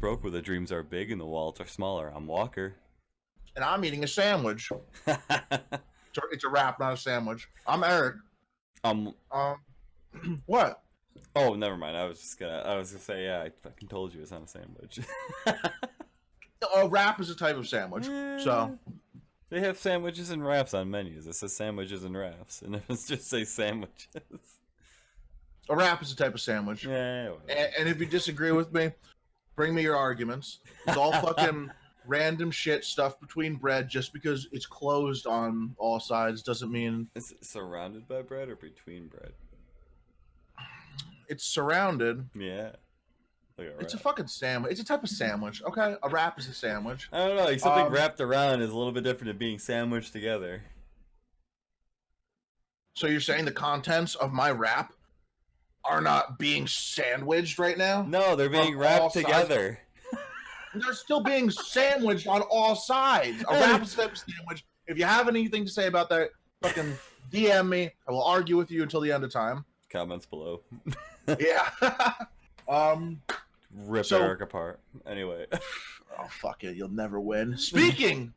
broke where the dreams are big and the walls are smaller. I'm Walker. And I'm eating a sandwich. It's a wrap, not a sandwich. I'm Eric. What? Oh, never mind. I was gonna say, yeah, I fucking told you it's not a sandwich. A wrap is a type of sandwich. So they have sandwiches and wraps on menus. It says sandwiches and wraps, and it just say sandwiches. A wrap is a type of sandwich. Yeah. And if you disagree with me, bring me your arguments. It's all fucking random shit stuff between bread. Just because it's closed on all sides doesn't mean... Is it surrounded by bread or between bread? It's surrounded. Yeah. It's a fucking sandwich. It's a type of sandwich. Okay? A wrap is a sandwich. I don't know. Like something wrapped around is a little bit different than being sandwiched together. So you're saying the contents of my wrap are not being sandwiched right now? No, they're being wrapped together. They're still being sandwiched on all sides. A wrap is a type of sandwich. If you have anything to say about that, fucking DM me. I will argue with you until the end of time. Comments below. Yeah. Rip Eric apart. Anyway. Oh, fuck it. You'll never win. Speaking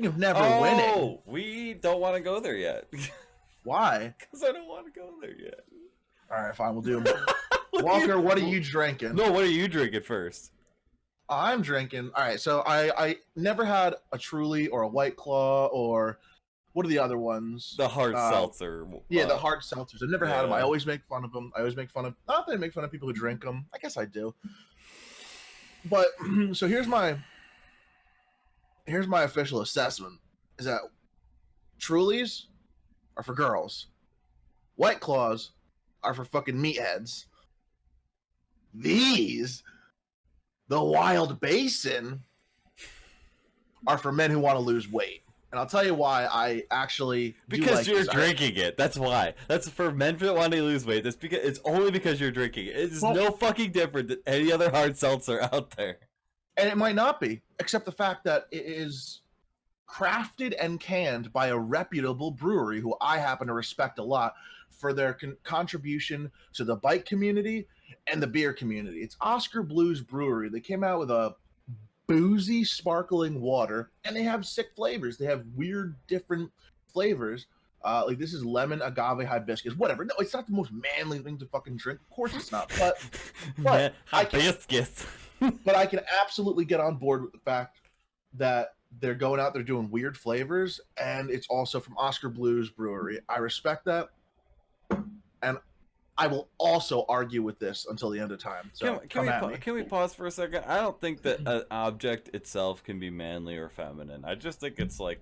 of never winning. Oh, we don't want to go there yet. Why? Because I don't want to go there yet. All right, fine. We'll do it. Walker, what are you drinking? No, what are you drinking first? I'm drinking. All right, so I never had a Truly or a White Claw or what are the other ones? The hard seltzer. Yeah, the hard seltzers. I've never had them. I always make fun of them. I always make fun of... Not that I make fun of people who drink them. I guess I do. But, so here's my official assessment. Is that Trulies are for girls. White Claws are for fucking meatheads. These, the Wild Basin, are for men who want to lose weight. And I'll tell you why I actually because you're drinking it. That's why. That's for men that want to lose weight. That's because it's only because you're drinking it. It's no fucking different than any other hard seltzer out there. And it might not be, except the fact that it is crafted and canned by a reputable brewery who I happen to respect a lot for their contribution to the bike community and the beer community. It's Oscar Blues Brewery. They came out with a boozy sparkling water, and they have sick flavors. They have weird different flavors. Like this is lemon agave hibiscus, whatever. No, it's not the most manly thing to fucking drink. Of course it's not. But hibiscus. But I can absolutely get on board with the fact that they're going out there doing weird flavors, and it's also from Oscar Blues Brewery. I respect that, and I will also argue with this until the end of time. So can we pause for a second? I don't think that an object itself can be manly or feminine. I just think it's like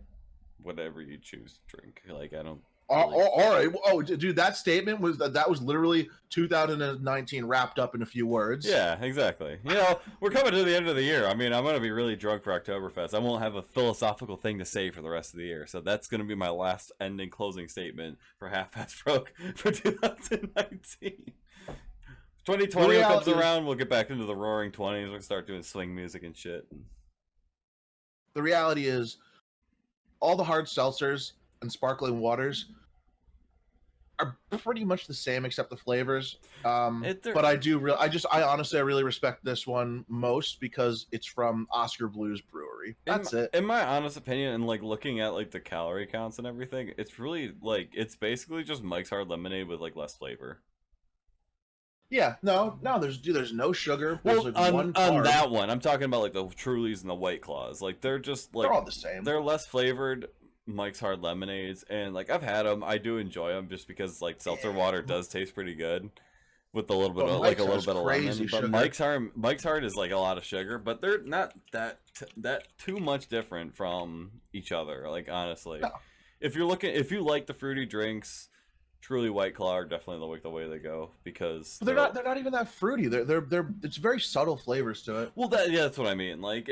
whatever you choose to drink. Like I don't. All right. Oh, dude, that statement was that was literally 2019 wrapped up in a few words. Yeah, exactly. You know, we're coming to the end of the year. I mean, I'm gonna be really drunk for Oktoberfest. I won't have a philosophical thing to say for the rest of the year. So that's gonna be my last ending closing statement for Half-Ass Broke for 2019. 2020 comes around, we'll get back into the roaring 20s. We'll start doing swing music and shit. The reality is, all the hard seltzers and sparkling waters are pretty much the same except the flavors. But I honestly really respect this one most because it's from Oscar Blues Brewery. That's it. In my honest opinion, and like looking at like the calorie counts and everything, it's really like it's basically just Mike's Hard Lemonade with like less flavor. Yeah, no, there's no sugar. Well, on that one, I'm talking about like the Trulies and the White Claws. Like they're just like they're all the same. They're less flavored Mike's Hard Lemonades, and like I've had them, I do enjoy them just because like seltzer water does taste pretty good with a little bit of like a little bit of lemon. But Mike's Hard is like a lot of sugar, but they're not that too much different from each other. Like honestly, no. If you like the fruity drinks, Truly White Claw are definitely the way they go because they're not even that fruity. They're it's very subtle flavors to it. Well, that's what I mean. Like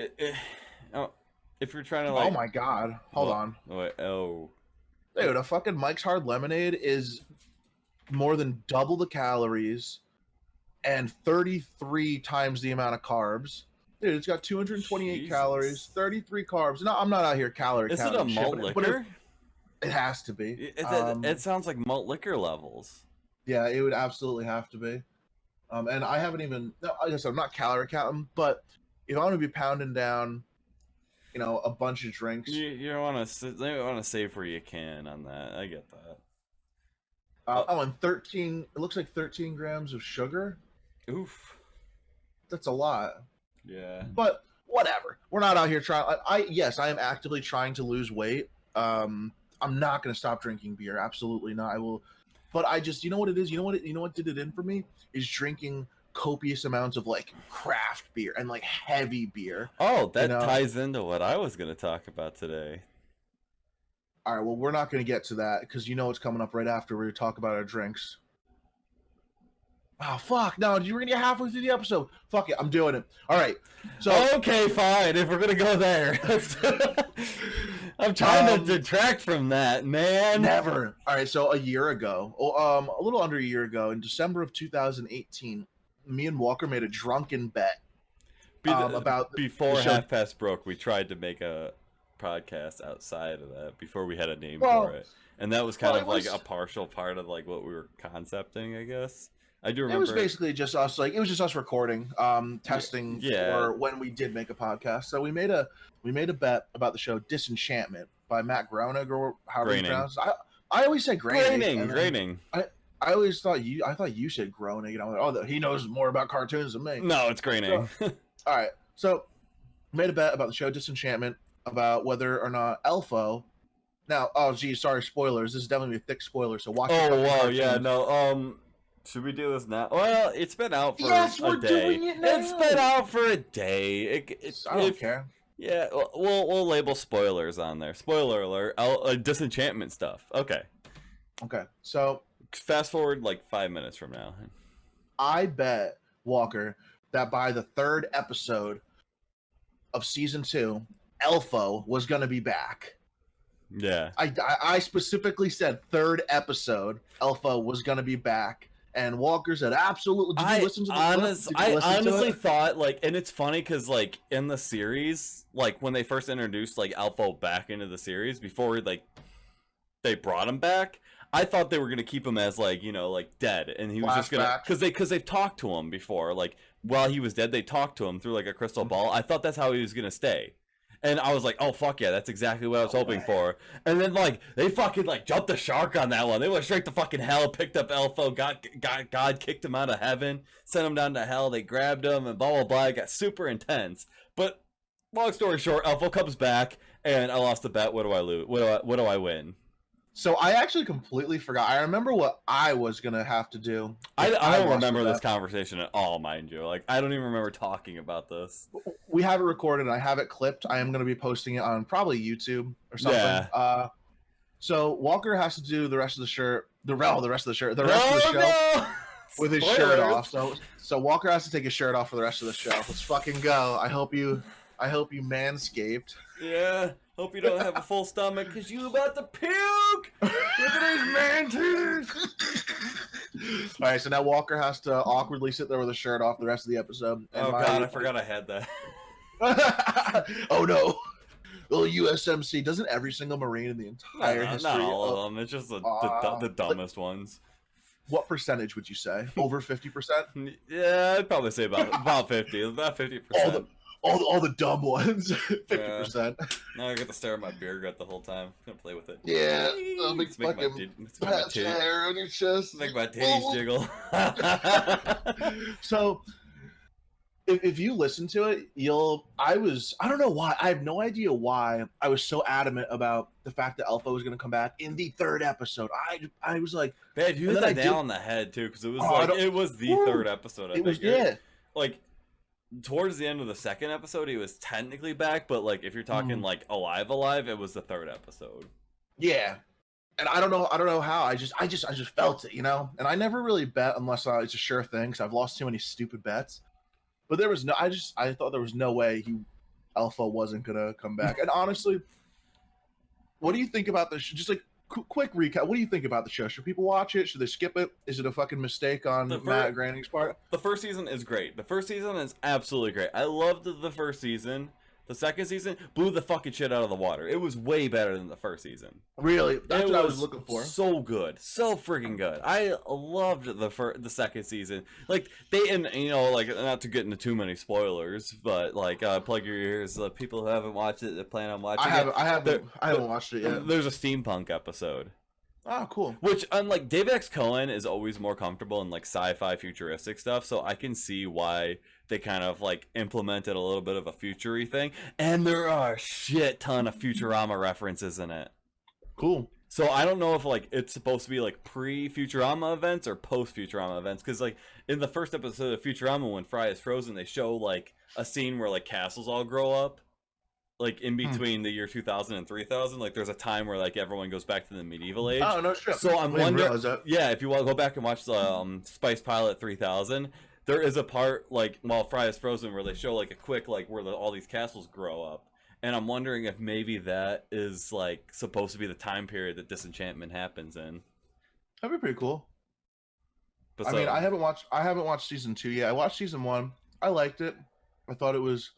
if you're trying to like... Oh my god. Hold on. Wait, dude, a fucking Mike's Hard Lemonade is more than double the calories and 33 times the amount of carbs. Dude, it's got 228 calories, 33 carbs. No, I'm not out here calorie counting. Is it a malt liquor? It has to be. It sounds like malt liquor levels. Yeah, it would absolutely have to be. And I haven't even. No, I guess I'm not calorie counting, but if I want to be pounding down, a bunch of drinks. You want to save where you can on that. I get that. And 13. It looks like 13 grams of sugar. Oof. That's a lot. Yeah. But whatever. We're not out here trying. Yes, I am actively trying to lose weight. I'm not going to stop drinking beer. Absolutely not. I will. But I just, you know what it is? You know what did it in for me? Is drinking copious amounts of like craft beer and like heavy beer. Oh, that ties into what I was going to talk about today. All right, well, we're not going to get to that because it's coming up right after we talk about our drinks. Oh, fuck. No, you were going to get halfway through the episode. Fuck it. I'm doing it. All right. So okay, fine. If we're going to go there. I'm trying to detract from that, man. Never. All right, so a year ago, a little under a year ago, in December of 2018, me and Walker made a drunken bet about before Half Past Broke. We tried to make a podcast outside of that before we had a name for it, and that was kind of like a partial part of like what we were concepting, I guess. I do remember it was basically just us, like it was just us recording, testing for when we did make a podcast. So we made a bet about the show Disenchantment by Matt Groening, or however you pronounce it. I always say Groening. I always thought you said Groening, and I'm like, oh, he knows more about cartoons than me. No, it's Groening. So, all right, so made a bet about the show Disenchantment, about whether or not Elfo. Now, sorry, spoilers. This is definitely a thick spoiler, so watch. Oh wow, yeah, no. Should we do this now? Well, it's been out for a day. Doing it now. It's been out for a day. I don't care. Yeah, we'll label spoilers on there. Spoiler alert. Disenchantment stuff. Okay. So fast forward like 5 minutes from now. I bet Walker that by the 3rd episode of season 2, Elfo was gonna be back. Yeah. I specifically said 3rd episode, Elfo was gonna be back. And Walker said, absolutely. Did you listen to the I honestly thought, like, and it's funny because, like, in the series, like, when they first introduced, like, Alpha back into the series, before, like, they brought him back, I thought they were going to keep him as, like, like, dead. And he was just going to, because they've talked to him before. Like, while he was dead, they talked to him through, like, a crystal ball. I thought that's how he was going to stay. And I was like, oh, fuck yeah, that's exactly what I was hoping for. And then, like, they fucking, like, jumped the shark on that one. They went straight to fucking hell, picked up Elfo, God kicked him out of heaven, sent him down to hell, they grabbed him, and blah, blah, blah. It got super intense. But, long story short, Elfo comes back, and I lost the bet. What do I lose? What do I win? So I actually completely forgot. I remember what I was going to have to do. I don't remember this conversation at all, mind you. Like, I don't even remember talking about this. We have it recorded, and I have it clipped. I am going to be posting it on probably YouTube or something. Yeah. So Walker has to do the rest of the show with his shirt off. So Walker has to take his shirt off for the rest of the show. Let's fucking go. I hope you manscaped. Yeah. Hope you don't have a full stomach because you about to puke. Look at these man teeth. All right, so now Walker has to awkwardly sit there with his shirt off the rest of the episode. God, I forgot I had that. Oh no. Well, USMC, doesn't every single Marine in the entire history? Not all of them. It's just the dumbest ones. What percentage would you say? Over 50%? Yeah, I'd probably say about 50. About 50%. All the dumb ones, 50%. Now I get to stare at my beer gut the whole time. I'm gonna play with it. Yeah, I'll make fucking patch hair on your chest. Make my titties jiggle. So, if you listen to it, I don't know why. I have no idea why I was so adamant about the fact that Elfo was gonna come back in the 3rd episode. I was like, man, you hit that nail on the head too, because it was it was the 3rd episode. I think. Like. Towards the end of the 2nd episode, he was technically back, but like if you're talking like alive, it was the 3rd episode. Yeah, and I don't know how. I just felt it, And I never really bet unless it's a sure thing, because I've lost too many stupid bets. But there was I thought there was no way Alpha wasn't gonna come back. And honestly, what do you think about this? Just like quick recap. What do you think about the show? Should people watch it? Should they skip it? Is it a fucking mistake on Matt Groening's part? The first season is great. The first season is absolutely great. I loved the first season. The second season blew the fucking shit out of the water. It was way better than the first season. Really? That's what I was looking for. So good. So freaking good. I loved the second season. Like, and you know, like, not to get into too many spoilers, but, like, plug your ears. People who haven't watched it, that plan on watching it. I haven't watched it yet. There's a steampunk episode. Oh, cool. Which, unlike David X. Cohen, is always more comfortable in, like, sci-fi futuristic stuff, so I can see why they kind of, like, implemented a little bit of a future-y thing. And there are a shit ton of Futurama references in it. Cool. So I don't know if, like, it's supposed to be, like, pre-Futurama events or post-Futurama events, because, like, in the first episode of Futurama, when Fry is frozen, they show, like, a scene where, like, castles all grow up. Like, in between the year 2000 and 3000, like, there's a time where, like, everyone goes back to the medieval age. Oh, no shit. So I'm wondering, yeah, if you want to go back and watch the Spice Pilot 3000, there is a part, like, while Fry is frozen, where they show, like, a quick, like, where all these castles grow up. And I'm wondering if maybe that is, like, supposed to be the time period that Disenchantment happens in. That'd be pretty cool. But I mean, I haven't watched season 2 yet. I watched season 1. I liked it. I thought it was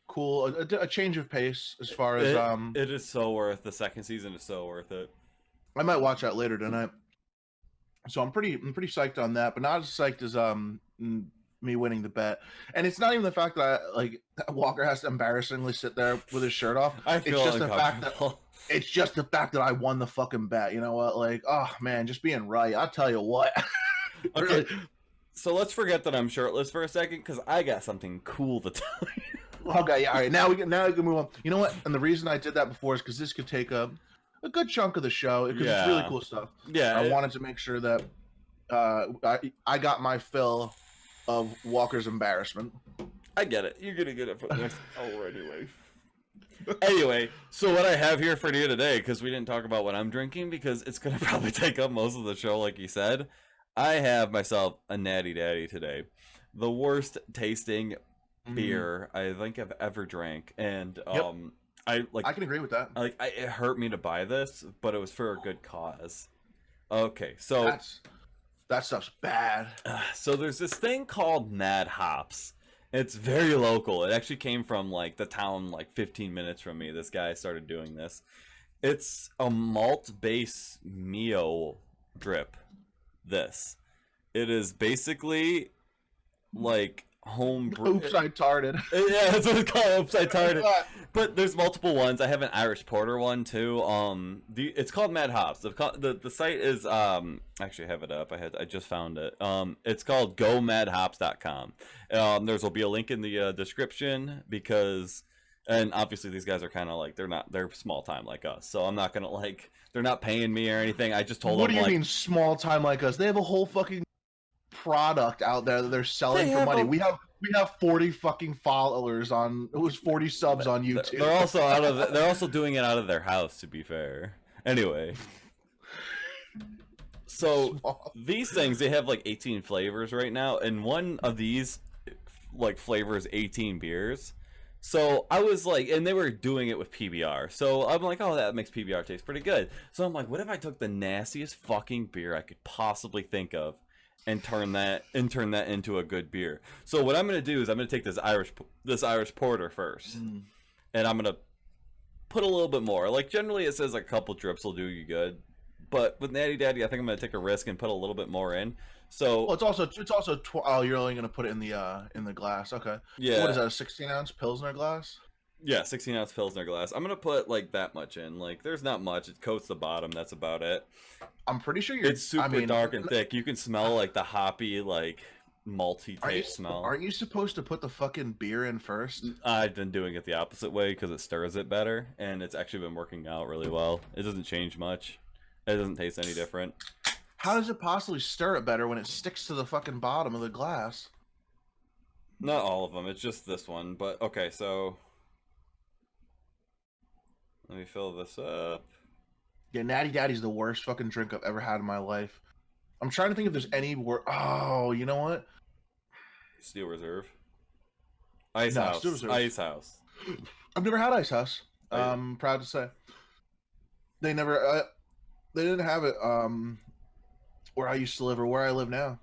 cool, a change of pace as far as it is so worth. The second season is so worth it. I might watch that later tonight. So I'm pretty psyched on that, but not as psyched as me winning the bet. And it's not even the fact that Walker has to embarrassingly sit there with his shirt off. It's just the fact that I won the fucking bet. You know what? Like, oh man, just being right. I'll tell you what. Okay. So let's forget that I'm shirtless for a second, because I got something cool to tell you. Okay, yeah, all right. Now we can move on. You know what? And the reason I did that before is because this could take a good chunk of the show, because it's really cool stuff. Yeah, I wanted to make sure that I got my fill of Walker's embarrassment. I get it. You're gonna get it for the next hour anyway. Anyway, so what I have here for you today, because we didn't talk about what I'm drinking, because it's gonna probably take up most of the show, like you said. I have myself a Natty Daddy today, the worst tasting beer I think I've ever drank, and I can agree with that. It hurt me to buy this, but it was for a good cause. Okay, so that stuff's bad. So there's this thing called Mad Hops. It's very local. It actually came from, like, the town, like, 15 minutes from me. This guy started doing this. It's a malt-based Mio drip. It is basically like home brew. Oops, I tarted. Yeah, that's what it's called. Oops, I tarted. But there's multiple ones. I have an Irish Porter one too. It's called Mad Hops. The site is actually I have it up. I just found it. It's called gomadhops.com. There'll be a link in the description, because, and obviously these guys are kind of like, they're small time like us, so I'm not gonna, like, they're not paying me or anything. I just told them. What do you mean small time like us? They have a whole fucking product out there that they're selling for money. We have 40 fucking followers on. It was 40 subs on YouTube. They're also doing it out of their house, to be fair. Anyway, so these things, they have like 18 flavors right now, and one of these, like, flavors 18 beers. So I was like, and they were doing it with PBR. So I'm like, oh, that makes PBR taste pretty good. So I'm like, what if I took the nastiest fucking beer I could possibly think of and turn that into a good beer? So what I'm gonna do is I'm gonna take this Irish Porter first, and I'm gonna put a little bit more. Like, generally it says like a couple drips will do you good, but with Natty Daddy, I think I'm gonna take a risk and put a little bit more in. So it's also you're only gonna put it in the glass. Okay. Yeah. What is that? A 16-ounce Pilsner glass? Yeah, 16-ounce Pilsner glass. I'm gonna put like that much in. Like, there's not much. It coats the bottom. That's about it. I'm pretty sure it's super dark and thick. You can smell like the hoppy, like, malty taste smell. Aren't you supposed to put the fucking beer in first? I've been doing it the opposite way because it stirs it better, and it's actually been working out really well. It doesn't change much. It doesn't taste any different. How does it possibly stir it better when it sticks to the fucking bottom of the glass? Not all of them. It's just this one. But okay, so let me fill this up. Yeah, Natty Daddy's the worst fucking drink I've ever had in my life. I'm trying to think if there's any Oh, you know what? Steel Reserve. Ice House. Steel Reserve. Ice House. I've never had Ice House. I'm proud to say. They didn't have it where I used to live or where I live now.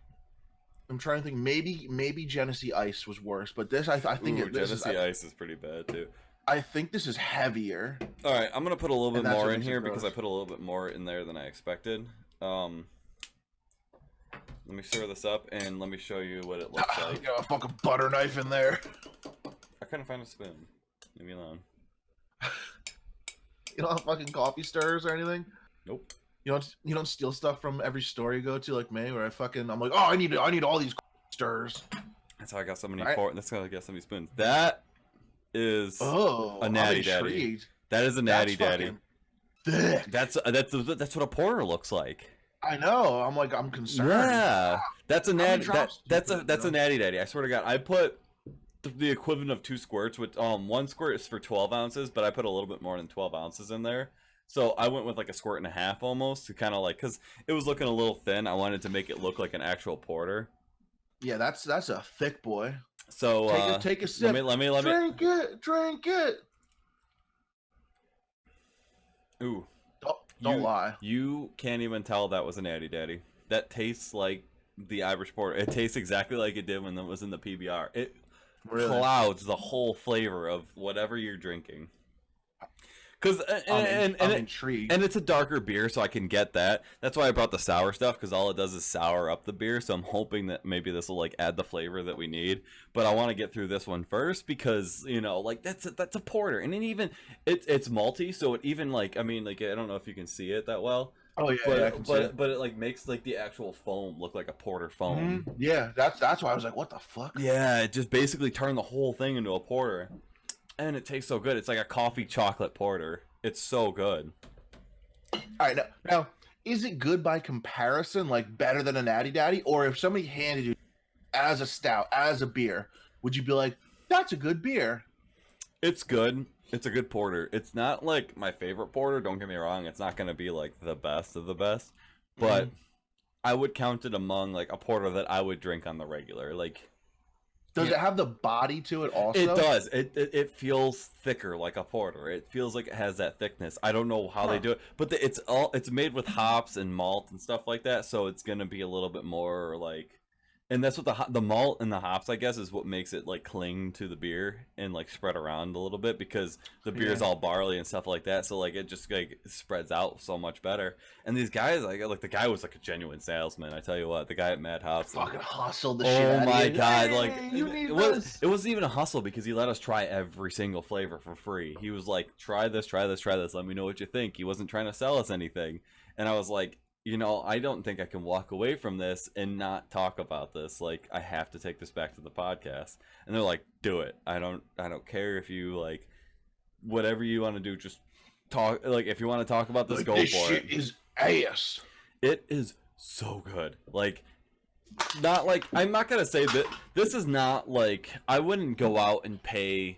I'm trying to think. Maybe Genesee Ice was worse, but this I think Genesee Ice is pretty bad too. I think this is heavier. All right, I'm gonna put a little bit more in here because I put a little bit more in there than I expected. Let me stir this up and let me show you what it looks like. You got a fucking butter knife in there. I couldn't find a spoon. Leave me alone. You don't have fucking coffee stirrers or anything? Nope. You don't steal stuff from every store you go to like me, where I'm like, oh, I need all these stirrers. That's how I got so many. That's how I got so many spoons. That is a natty daddy. That is a natty daddy. Thick. That's what a porter looks like. I know. I'm concerned. Yeah, that's a natty. That's a natty daddy. I swear to God, I put the equivalent of 2 squirts. With one squirt is for 12 ounces, but I put a little bit more than 12 ounces in there. So I went with like a squirt and a half almost to kind of like, because it was looking a little thin. I wanted to make it look like an actual porter. Yeah, that's a thick boy. So take a sip. Let me drink it. Ooh. Don't lie. You can't even tell that was a natty daddy. That tastes like the Irish porter. It tastes exactly like it did when it was in the PBR. It clouds the whole flavor of whatever you're drinking. Because I'm intrigued. And it's a darker beer, so I can get that. That's why I brought the sour stuff, because all it does is sour up the beer. So I'm hoping that maybe this will like add the flavor that we need. But I want to get through this one first because like that's a porter, and then even it's malty, so it even like I don't know if you can see it that well. Oh yeah, but, I can see it. But it like makes like the actual foam look like a porter foam. Mm-hmm. Yeah, that's why I was like, what the fuck? Yeah, it just basically turned the whole thing into a porter. And it tastes so good. It's like a coffee chocolate porter. It's so good. All right, now is it good by comparison, like better than a natty daddy? Or if somebody handed you as a stout, as a beer, would you be like, that's a good beer? It's good. It's a good porter. It's not like my favorite porter, don't get me wrong. It's not going to be like the best of the best. But I would count it among like a porter that I would drink on the regular. Like, does it have the body to it also? It does. It feels thicker like a porter. It feels like it has that thickness. I don't know how they do it, but it's made with hops and malt and stuff like that, so it's gonna be a little bit more like, and that's what the malt and the hops, I guess, is what makes it like cling to the beer and like spread around a little bit, because the beer is all barley and stuff like that, so like it just like spreads out so much better. And these guys, like the guy was like a genuine salesman. I tell you what, the guy at Mad Hops fucking hustled the shit. Oh my God! Hey, like it wasn't even a hustle, because he let us try every single flavor for free. He was like, try this. Let me know what you think. He wasn't trying to sell us anything, and I was like, I don't think I can walk away from this and not talk about this. Like, I have to take this back to the podcast. And they're like, do it. I don't care if you like whatever you want to do, just talk. Like, if you want to talk about this, go for it. This shit is ass. It is so good. Like, not like, I'm not gonna say that this is not like, I wouldn't go out and pay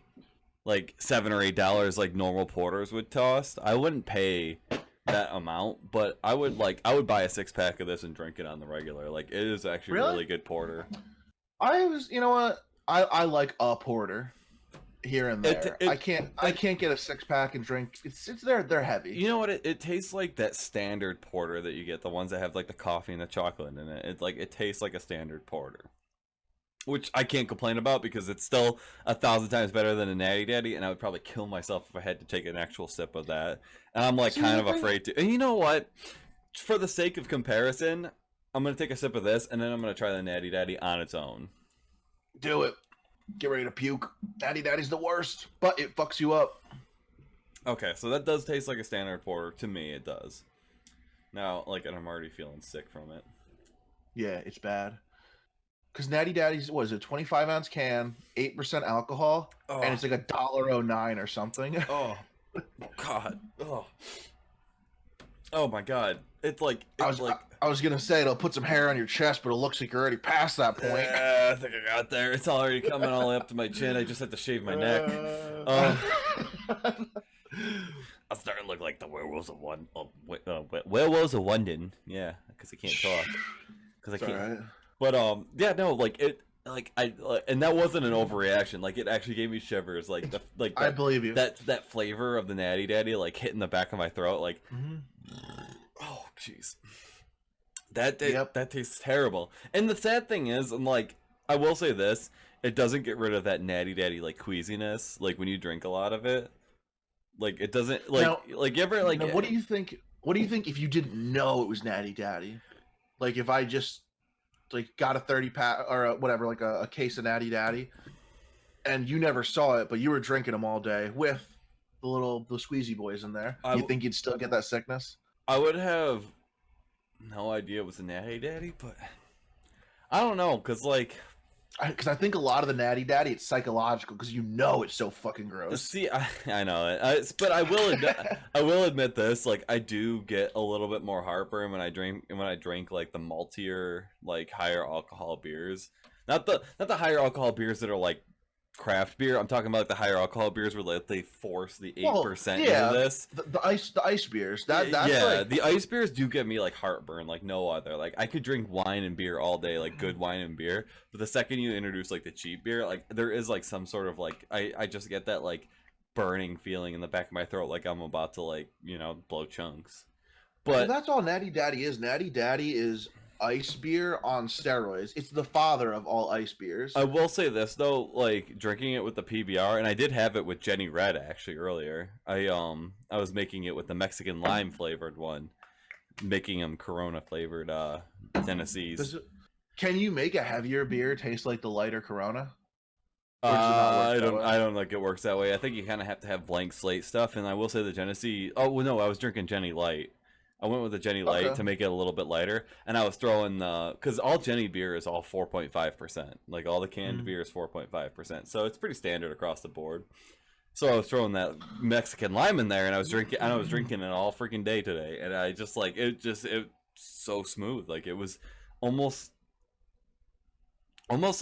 like $7 or $8 like normal porters would cost. I wouldn't pay that amount, but I would buy a 6-pack of this and drink it on the regular. Like, it is actually really good porter. I like a porter here and there. I can't get a 6-pack and drink. They're heavy. You know what? It tastes like that standard porter that you get, the ones that have like the coffee and the chocolate in it. It tastes like a standard porter, which I can't complain about, because it's still 1,000 times better than a natty daddy, and I would probably kill myself if I had to take an actual sip of that. And I'm like kind of afraid to. And you know what? For the sake of comparison, I'm gonna take a sip of this, and then I'm gonna try the natty daddy on its own. Do it. Get ready to puke. Natty daddy's the worst, but it fucks you up. Okay, so that does taste like a standard porter to me. It does. Now, like, and I'm already feeling sick from it. Yeah, it's bad. Because Natty Daddy's, what is it, 25-ounce can, 8% alcohol, and it's like $1.09 or something. Oh, God. Oh my God. It's like, I was going to say, it'll put some hair on your chest, but it looks like you're already past that point. Yeah, I think I got there. It's already coming all the way up to my chin. I just have to shave my neck. I'm starting to look like the werewolves of London. Yeah, because I can't talk. Because I can't. Right. But yeah, no, like it, like and that wasn't an overreaction. Like, it actually gave me shivers. Like I believe you. That flavor of the Natty Daddy, like, hitting the back of my throat. Like, oh jeez, that tastes terrible. And the sad thing is, I'm like, I will say this: it doesn't get rid of that natty daddy like queasiness. Like when you drink a lot of it, like it doesn't like now, like you ever like. Now, what do you think? What do you think if you didn't know it was natty daddy? Like if I just like got a 30 pack or whatever, like a case of natty daddy, and you never saw it, but you were drinking them all day with the squeezy boys in there. You think you'd still get that sickness? I would have no idea it was a natty daddy, but I don't know, because I think a lot of the natty daddy, it's psychological because you know it's so fucking gross. See, I know it, but I will admit this. Like, I do get a little bit more heartburn when I drink like the maltier, like higher alcohol beers. Not the higher alcohol beers that are like craft beer. I'm talking about like the higher alcohol beers where like they force the 8% into this. The ice beers. That's like... the ice beers do give me like heartburn like no other. Like I could drink wine and beer all day, like good wine and beer, but the second you introduce like the cheap beer, like there is like some sort of like I just get that like burning feeling in the back of my throat, like I'm about to like, you know, blow chunks. But that's all natty daddy is. Natty daddy is ice beer on steroids. It's the father of all ice beers. I will say this though, like drinking it with the PBR, and I did have it with Jenny Red actually earlier. I was making it with the Mexican lime flavored one, making them Corona flavored Tennessee's. Can you make a heavier beer taste like the lighter Corona? I don't think it works that way. I think you kind of have to have blank slate stuff, and I will say the Genesee. Oh well, no, I was drinking Jenny Light. I went with the Jenny Light to make it a little bit lighter, and I was throwing because all Jenny beer is all 4.5%. Like all the canned beer is 4.5%, so it's pretty standard across the board. So I was throwing that Mexican lime in there, and I was drinking it all freaking day today, and I just like it so smooth. Like it was almost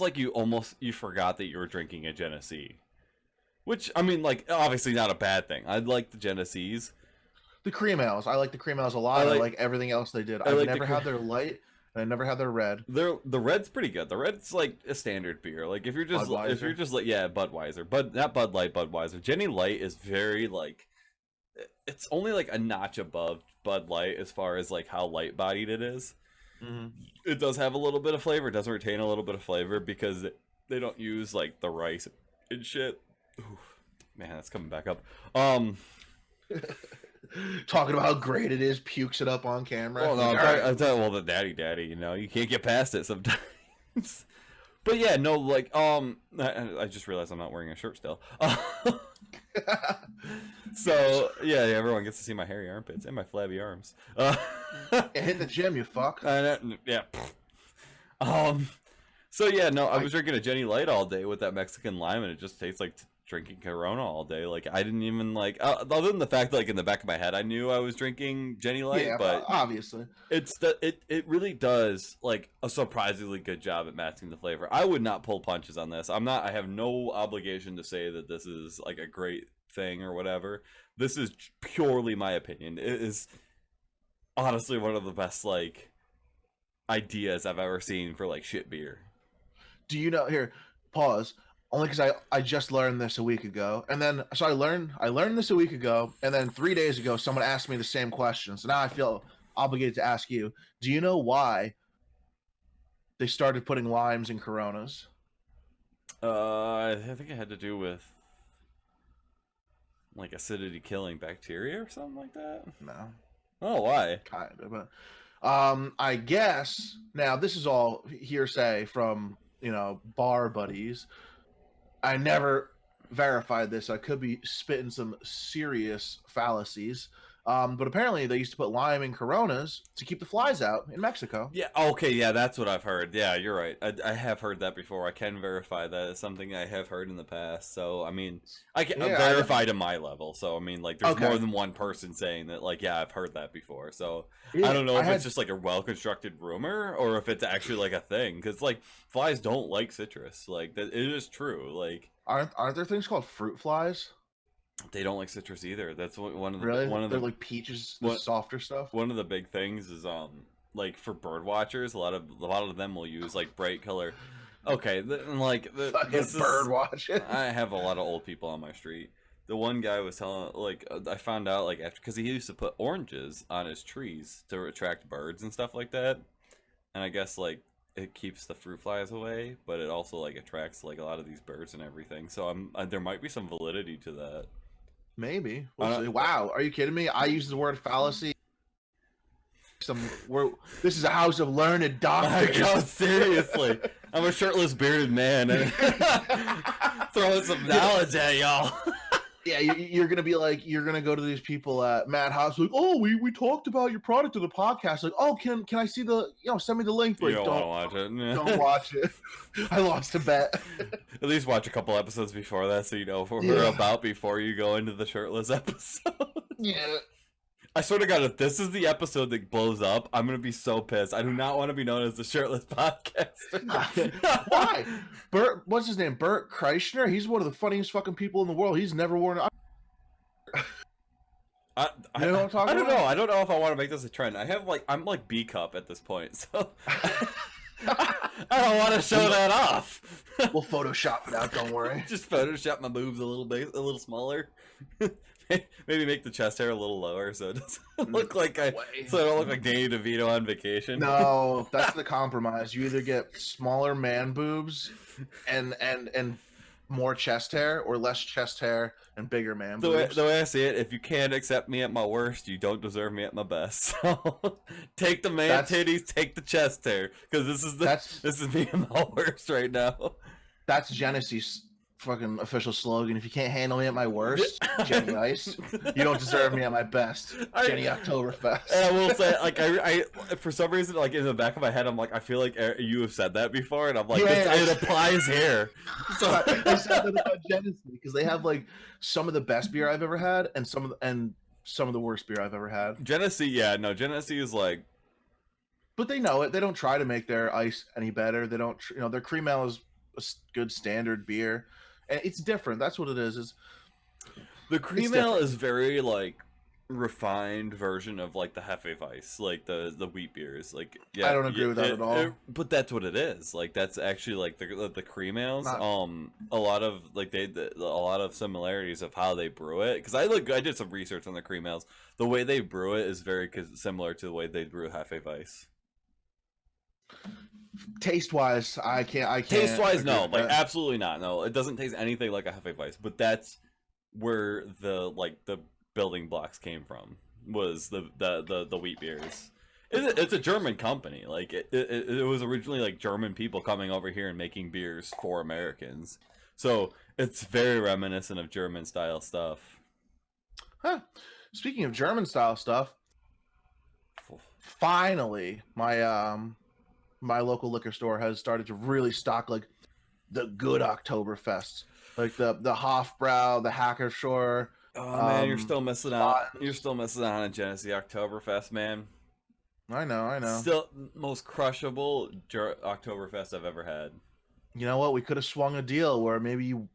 like you forgot that you were drinking a Genesee, which I mean, like obviously not a bad thing. I like the Genesees. The cream ales. I like the cream ales a lot. I like everything else they did. I've never had their light, and I never had their red. The red's pretty good. The red's like a standard beer. Like if you're just like Budweiser, but not Bud Light, Budweiser. Jenny Light is very like it's only like a notch above Bud Light as far as like how light bodied it is. Mm-hmm. It does have a little bit of flavor. It does retain a little bit of flavor because they don't use like the rice and shit. Ooh, man, that's coming back up. Talking about how great it is, pukes it up on camera. Well, no, I'm talking, well, the daddy, you know, you can't get past it sometimes. But yeah, no, like, I just realized I'm not wearing a shirt still. So yeah, everyone gets to see my hairy armpits and my flabby arms. Hit the gym, you fuck. Yeah. So yeah, no, I was drinking a Jenny Light all day with that Mexican lime, and it just tastes like drinking Corona all day. Like I didn't even like other than the fact that like in the back of my head I knew I was drinking Jenny Light, but obviously it really does like a surprisingly good job at masking the flavor. I would not pull punches on this. I have no obligation to say that this is like a great thing or whatever. This is purely my opinion. It is honestly one of the best like ideas I've ever seen for like shit beer. Do you know, here, pause. Only because I just learned this a week ago, and then so I learned this a week ago, and then 3 days ago someone asked me the same question. So now I feel obligated to ask you: do you know why they started putting limes in Coronas? I think it had to do with like acidity killing bacteria or something like that. No. Oh, why? Kind of, but I guess now this is all hearsay from bar buddies. I never verified this. I could be spitting some serious fallacies. But apparently they used to put lime in Coronas to keep the flies out in Mexico. Yeah, okay, yeah, that's what I've heard. Yeah, you're right. I have heard that before. I can verify that. It's something I have heard in the past. So, I mean, I can verify to my level. So, I mean, like, there's more than one person saying that, like, yeah, I've heard that before. So, yeah, I don't know if it's just, like, a well-constructed rumor or if it's actually, like, a thing. Because, like, flies don't like citrus. Like, it is true. Like, aren't there things called fruit flies? They don't like citrus either. That's one of the they're like peaches, the softer stuff. One of the big things is like for bird watchers, a lot of them will use like bright color. Okay, bird watching. I have a lot of old people on my street. The one guy was telling, like, I found out like after because he used to put oranges on his trees to attract birds and stuff like that. And I guess like it keeps the fruit flies away, but it also like attracts like a lot of these birds and everything. So there might be some validity to that. Maybe. We'll see. Wow, are you kidding me? I use the word fallacy. This is a house of learned doctors. Oh, seriously. I'm a shirtless bearded man and throwing some knowledge at y'all. Yeah, you're gonna be like, you're gonna go to these people at Mad House, like, oh, we talked about your product in the podcast. Like, oh, can I see send me the link? Like, you don't watch it. Don't watch it. I lost a bet. At least watch a couple episodes before that, so you know what we're about before you go into the shirtless episode. Yeah. I swear to God, if this is the episode that blows up, I'm gonna be so pissed. I do not want to be known as the shirtless podcaster. Why? What's his name? Bert Kreischer? He's one of the funniest fucking people in the world. He's never worn I don't know. I don't know if I want to make this a trend. I'm like B cup at this point, so I don't want to show that off. We'll Photoshop it out. Don't worry. Just Photoshop my boobs a little smaller. Maybe make the chest hair a little lower so it doesn't look like I don't look like Danny DeVito on vacation. No, that's the compromise. You either get smaller man boobs and more chest hair, or less chest hair and bigger man boobs. The way I see it, if you can't accept me at my worst, you don't deserve me at my best. So take the titties, take the chest hair, because this is me at my worst right now. That's Genesis' fucking official slogan. If you can't handle me at my worst, Jenny Ice, you don't deserve me at my best, Jenny Oktoberfest. And I will say, like, I for some reason, like, in the back of my head, I'm like, I feel like you have said that before, and I'm like, it applies here. So I said that about Genesis because they have like some of the best beer I've ever had, and some of the worst beer I've ever had. Genesee is like, but they know it. They don't try to make their ice any better. They don't, their cream ale is a good standard beer. And it's different. That's what it is. The cream ale is very like refined version of like the Hefeweiss, like the wheat beers. Like, yeah, I don't agree with that at all. But that's what it is. Like, that's actually like the cream ales. A lot of like a lot of similarities of how they brew it. Because I did some research on the cream ales. The way they brew it is very similar to the way they brew Hefeweiss. Taste wise, I can't. Taste wise, no, like absolutely not. No, it doesn't taste anything like a Hefeweiss. But that's where the building blocks came from. Was the wheat beers. It's a German company. Like it was originally like German people coming over here and making beers for Americans. So it's very reminiscent of German style stuff. Huh. Speaking of German style stuff, finally my local liquor store has started to really stock like the good Oktoberfests, like the Hofbrau, the Hackershore. Oh man, you're still missing out. You're still missing out on Genesee Oktoberfest, man. I know. Still most crushable Oktoberfest I've ever had. You know what? We could have swung a deal where maybe you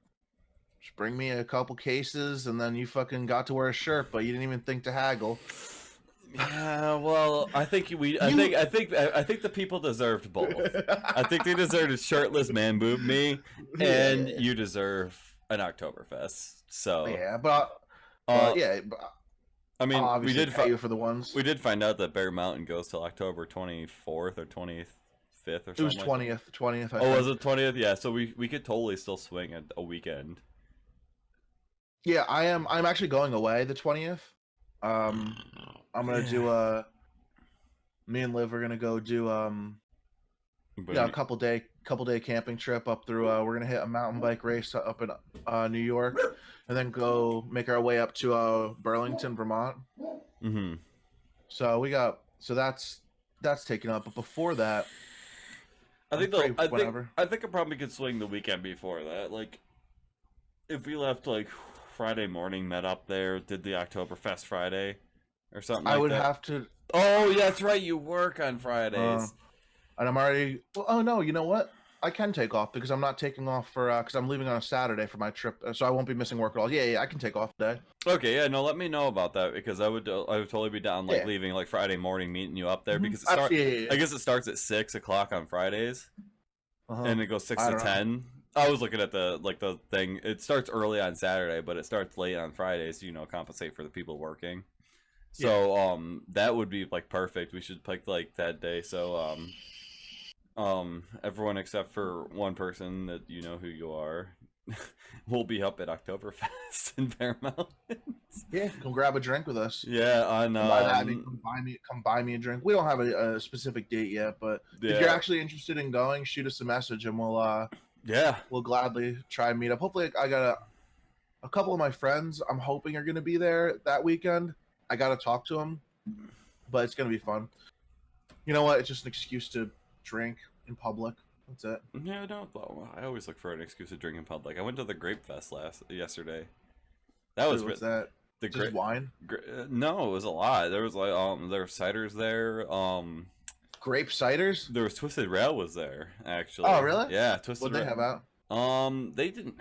just bring me a couple cases and then you fucking got to wear a shirt, but you didn't even think to haggle. Yeah, well, I think the people deserved both. I think they deserved a shirtless man boob me, and you deserve an Oktoberfest. So yeah, but I mean, we did pay you for the ones. We did find out that Bear Mountain goes till October 24th or 25th or something. It was 20th. Oh, was it 20th? Yeah, so we could totally still swing at a weekend. Yeah, I'm actually going away the 20th. I'm gonna do me and Liv are gonna go do a couple day camping trip up through we're gonna hit a mountain bike race up in New York, and then go make our way up to Burlington, Vermont. Mm-hmm. So that's taken up, but before that, I think I probably could swing the weekend before that. Like, if we left like Friday morning, met up there, did the Oktoberfest Friday or something like that. I would have to... Oh, yeah, that's right. You work on Fridays. And I'm already... Well, oh, no, you know what? I can take off because I'm not taking off for... Because I'm leaving on a Saturday for my trip, so I won't be missing work at all. Yeah, I can take off today. Okay, yeah, no, let me know about that because I would totally be down, like, leaving, like, Friday morning, meeting you up there because I guess it starts at 6 o'clock on Fridays, and it goes 6 to 10. I was looking at the thing. It starts early on Saturday, but it starts late on Fridays, compensate for the people working. So that would be like perfect. We should pick like that day. So Everyone except for one person that you know who you are will be up at Oktoberfest in Paramount. Yeah, come grab a drink with us. Yeah, on By that I mean come buy me a drink. We don't have a specific date yet, but if you're actually interested in going, shoot us a message and we'll gladly try and meet up. Hopefully, I got a couple of my friends I'm hoping are going to be there that weekend. I got to talk to them, but it's going to be fun. You know what? It's just an excuse to drink in public. That's it. Yeah, no, I always look for an excuse to drink in public. I went to the Grape Fest yesterday. That was what's that? The just wine? No, it was a lot. There was like there were ciders there. Grape ciders? There was Twisted Rail was there actually. Oh, really? Yeah, Twisted. What they have out? They didn't.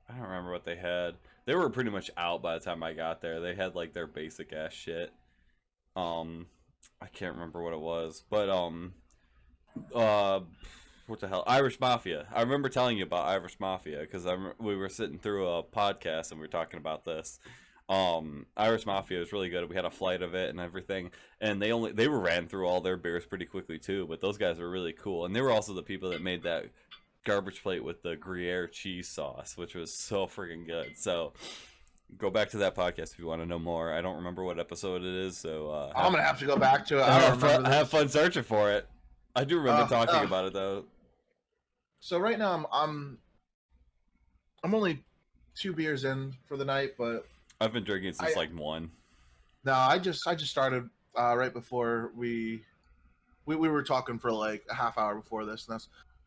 I don't remember what they had. They were pretty much out by the time I got there. They had like their basic ass shit. I can't remember what it was, but what the hell? Irish Mafia. I remember telling you about Irish Mafia because we were sitting through a podcast and we were talking about this. Irish Mafia was really good. We had a flight of it and everything, and they ran through all their beers pretty quickly too. But those guys were really cool, and they were also the people that made that garbage plate with the Gruyere cheese sauce, which was so freaking good. So go back to that podcast if you want to know more. I don't remember what episode it is, so I'm gonna have to go back to it. I don't remember. Have fun searching for it. I do remember talking about it though. So right now I'm only 2 beers in for the night, but I've been drinking since like 1. No, I just started right before we were talking for like a half hour before this. And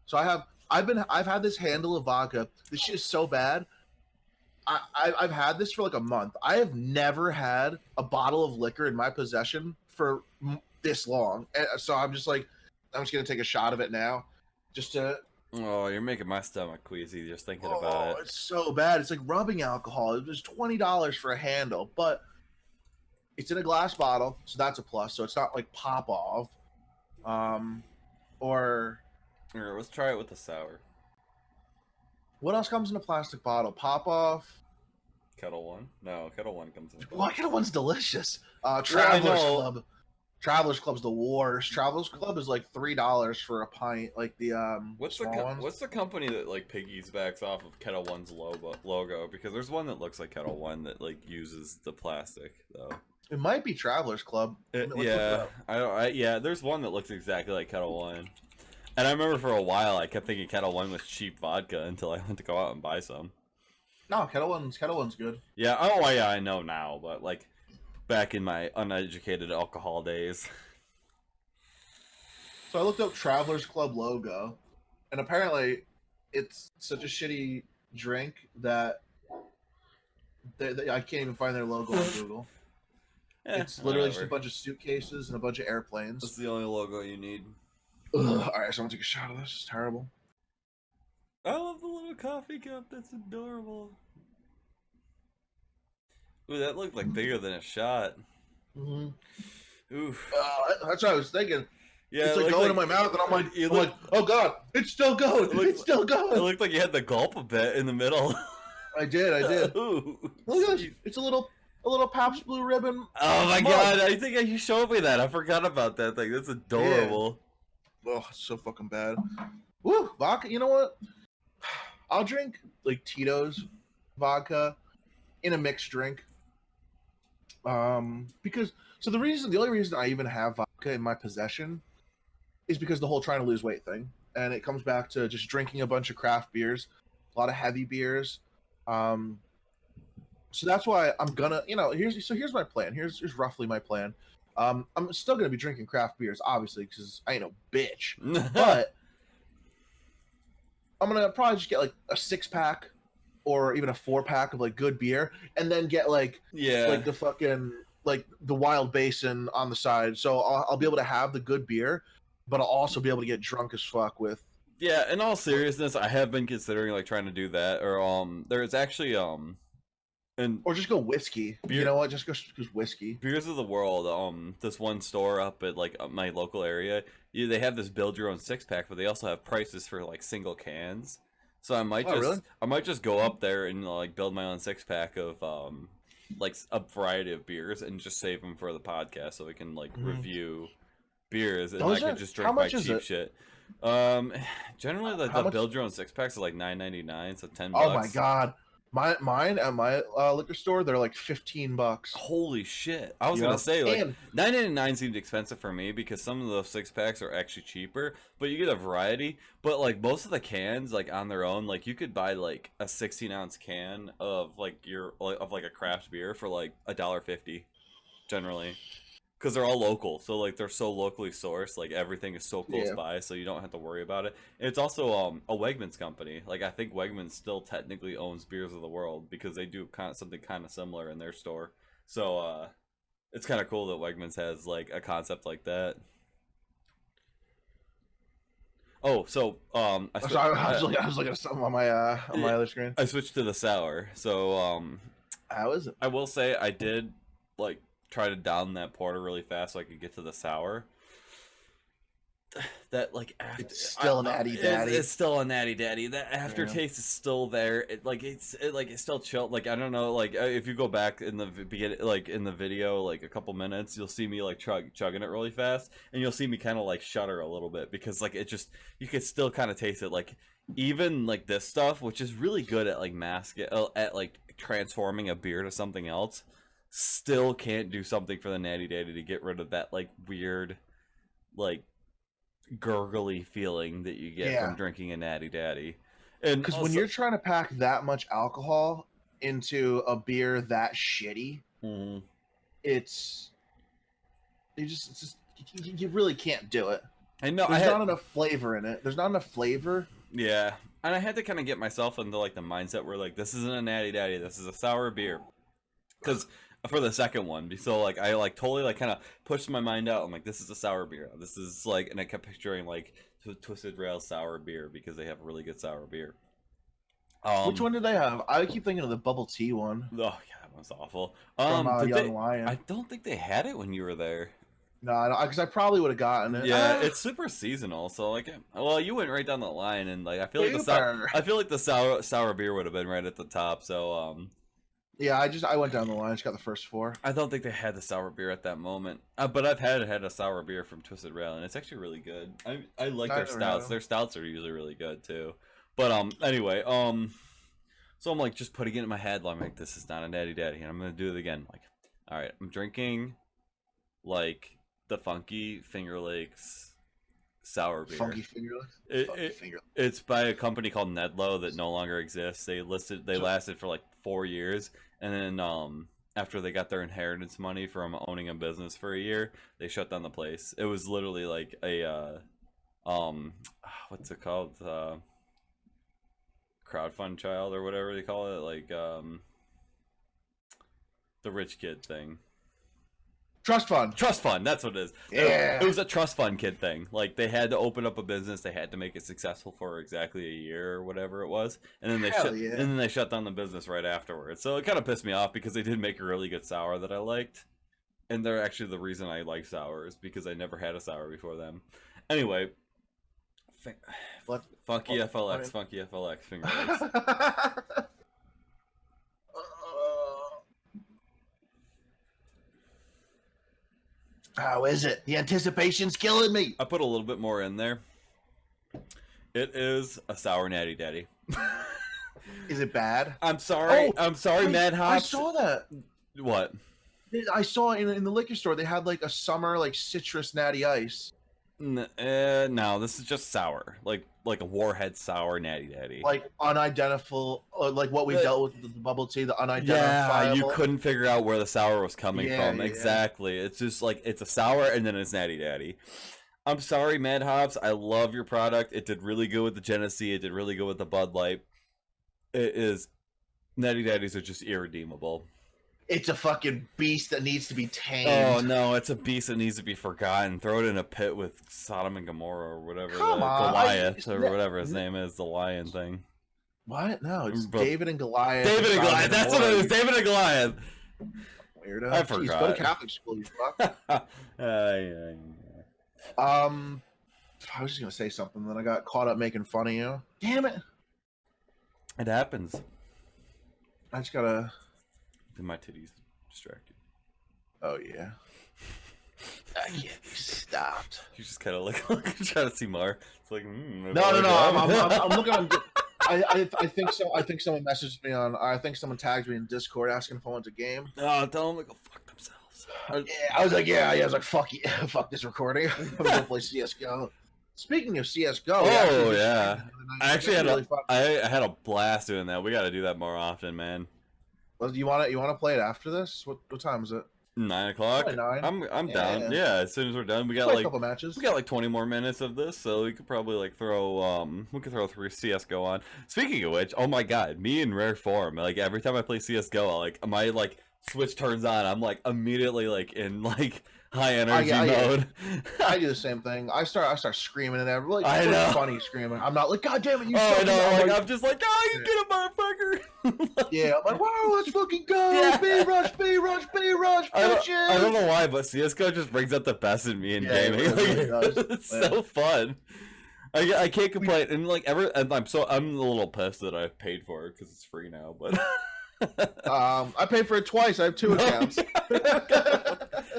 so I've had this handle of vodka. This shit is so bad. I've had this for like a month. I have never had a bottle of liquor in my possession for this long. And so I'm just gonna take a shot of it now, just to. Oh, you're making my stomach queasy just thinking about it. It's so bad. It's like rubbing alcohol. It was $20 for a handle, but it's in a glass bottle, so that's a plus. So it's not like pop off. Or here, let's try it with the sour. What else comes in a plastic bottle? Pop off. Kettle One? No, Kettle One comes in. Well, Kettle One's delicious. Travelers Club. Travelers Club's the worst. Travelers Club is like $3 for a pint. Like the What's the company that like piggybacks off of Kettle One's logo? Because there's one that looks like Kettle One that like uses the plastic though. It might be Travelers Club. Yeah, there's one that looks exactly like Kettle One. And I remember for a while I kept thinking Kettle One was cheap vodka until I went to go out and buy some. No, Kettle One's good. Yeah, yeah, I know now, but like back in my uneducated alcohol days. So I looked up Travelers Club logo, and apparently it's such a shitty drink that I can't even find their logo on Google. It's literally just a bunch of suitcases and a bunch of airplanes. That's the only logo you need. Ugh. All right, so I'm gonna take a shot of this. It's terrible. I love the little coffee cup. That's adorable. Ooh, that looked like bigger than a shot. Mm-hmm. Oof. That's what I was thinking. Yeah, it's like going in my mouth, and I'm like, oh god, it's still going. It's still going. It looked like you had the gulp a bit in the middle. I did. Ooh. Look at this. It's a little Pabst Blue Ribbon. Oh my god! I think you showed me that. I forgot about that thing. That's adorable. Yeah. Oh, it's so fucking bad. Woo, vodka. You know what? I'll drink like Tito's vodka in a mixed drink. Because the only reason I even have vodka in my possession is because the whole trying to lose weight thing, and it comes back to just drinking a bunch of craft beers, a lot of heavy beers. So that's why I'm gonna, here's my plan. Here's roughly my plan. I'm still gonna be drinking craft beers, obviously, because I ain't no bitch. But I'm gonna probably just get like a 6-pack or even a 4-pack of like good beer, and then get like the fucking like the Wild Basin on the side. So I'll be able to have the good beer, but I'll also be able to get drunk as fuck with. Yeah, in all seriousness, I have been considering like trying to do that, or there's actually or just go whiskey. You know what? Just go whiskey. Beers of the World. This one store up at like my local area, they have this build your own 6-pack, but they also have prices for like single cans. So I might just go up there and like build my own 6-pack of like a variety of beers and just save them for the podcast so we can like review beers and I can just drink my cheap shit. Generally the build your own six packs are like $9.99, so $10. Oh my god, mine at my liquor store, they're like $15. Holy shit! I was gonna say like $9.99 seemed expensive for me because some of those six packs are actually cheaper, but you get a variety. But like most of the cans, like on their own, like you could buy like a 16-ounce can of like a craft beer for like $1.50, generally. Because they're all local, so like they're so locally sourced, like everything is so close by, so you don't have to worry about it. It's also a Wegmans company. Like I think Wegmans still technically owns Beers of the World because they do something kind of similar in their store. So it's kind of cool that Wegmans has like a concept like that. Oh, so I was looking at something on my other screen. I switched to the sour. So how is it? I will say I did like try to down that porter really fast so I could get to the sour. That like it's still a natty daddy. It's still a natty daddy. That aftertaste is still there. It's still chill. Like I don't know. Like if you go back in the beginning, like in the video, like a couple minutes, you'll see me like chugging it really fast, and you'll see me kind of like shudder a little bit because like it just you can still kind of taste it. Like even like this stuff, which is really good at like at like transforming a beer to something else, still can't do something for the natty daddy to get rid of that like weird like gurgly feeling that you get from drinking a natty daddy. And because when you're trying to pack that much alcohol into a beer that shitty, it's just you really can't do it. I know there's not enough flavor in it. There's not enough flavor. Yeah, and I had to kind of get myself into like the mindset where like this isn't a natty daddy, this is a sour beer, because for the second one, so like I like totally like kind of pushed my mind out. I'm like, this is a sour beer. This is like, and I kept picturing like Twisted Rail sour beer because they have really good sour beer. Which one did they have? I keep thinking of the bubble tea one. Oh yeah, that one's awful. From Young Lion. I don't think they had it when you were there. No, because I probably would have gotten it. Yeah, it's super seasonal. So like, well, you went right down the line, and like I feel like the sour beer would have been right at the top. So yeah, I went down the line. I just got the first four. I don't think they had the sour beer at that moment, but I've had a sour beer from Twisted Rail, and it's actually really good. I like their stouts. Their stouts are usually really good too. But anyway, so I'm like just putting it in my head. I'm like, this is not a natty daddy, and I'm gonna do it again. Like, all right, I'm drinking like the Funky Finger Lakes sour beer. Funky Finger Lakes. It's by a company called Nedlow that no longer exists. They lasted for like 4 years. And then after they got their inheritance money from owning a business for a year, they shut down the place. It was literally like a what's it called? Crowdfund child or whatever they call it, like the rich kid thing. Trust fund, that's what it is. Yeah, it was a trust fund kid thing. Like they had to open up a business, they had to make it successful for exactly a year or whatever it was, and then they shut down the business right afterwards. So it kind of pissed me off because they did make a really good sour that I liked, and they're actually the reason I like sours because I never had a sour before them. Anyway, Funky FLX finger lakes. How is it? The anticipation's killing me. I put a little bit more in there. It is a sour natty daddy. Is it bad? I'm sorry. Mad Hops. I saw that. What? I saw in the liquor store they had like a summer like citrus natty ice. No, this is just sour, like a Warhead sour natty daddy, like unidentifiable, like what we dealt with the bubble tea, the unidentifiable. Yeah, you couldn't figure out where the sour was coming from. Exactly, it's just like it's a sour and then it's natty daddy. I'm sorry, Mad Hops. I love your product. It did really good with the Genesee. It did really good with the Bud Light. It is natty daddies are just irredeemable. It's a fucking beast that needs to be tamed. Oh no, it's a beast that needs to be forgotten. Throw it in a pit with Sodom and Gomorrah or whatever. Goliath or whatever his name is, the lion thing. What? No, it's David and Goliath. David and Goliath. That's what it is. David and Goliath. Weirdo. I forgot. Jeez, go to Catholic school, you fuck. Yeah. I was just gonna say something, then I got caught up making fun of you. Damn it! It happens. I just gotta. My titties distracted. Oh yeah. I can't be stopped. You just kind of like trying to see Mar. It's like, No. I'm looking on. I think so. I think someone messaged me on. I think someone tagged me in Discord asking if I want a game. Oh, tell them to go fuck themselves. Yeah, I was like, yeah. I was like, fuck you, fuck this recording. I'm gonna play CS:GO. Speaking of CS:GO, oh yeah, I actually I had a blast doing that. We got to do that more often, man. Well, you want to play it after this? What time is it? 9 o'clock. 9. I'm down. Yeah, as soon as we're done, we got like a couple matches. We got like 20 more minutes of this, so we could probably like throw we could throw 3 CS:GO on. Speaking of which, oh my god, me in rare form, like every time I play CS:GO, like my like switch turns on, I'm like immediately like in like high energy mode. I do the same thing. I start screaming and everything. Like, I know. Funny screaming. I'm not like, God damn it, you. Oh, I know. Like, I'm just like, oh, you get a motherfucker. Yeah, I'm like, wow, let's fucking go. Yeah. B rush, bitches. I don't know why, but CS:GO just brings out the best in me in gaming. It really does. It's so fun. I can't complain, and like I'm a little pissed that I paid for it because it's free now, but. I paid for it twice. I have 2 accounts.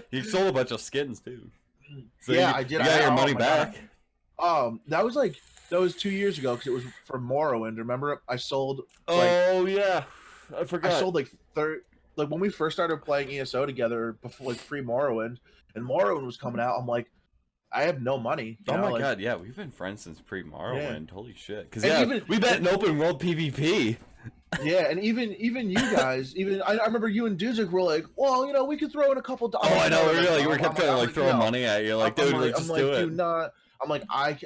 You sold a bunch of skins too. So yeah, I did. You got your money back. That was 2 years ago because it was for Morrowind. Remember, I sold. Oh yeah, I forgot. I sold like when we first started playing ESO together before, like pre Morrowind, and Morrowind was coming out. I'm like, I have no money. Oh my god, yeah, we've been friends since pre Morrowind. Yeah. Holy shit! Because we bet in open world PvP. Yeah, and even you guys, I remember you and Duzik were like, well, we could throw in a couple dollars. Oh, I know. We kept trying to like throw money at you, like, dude, let's just do it. Do not. I'm like, I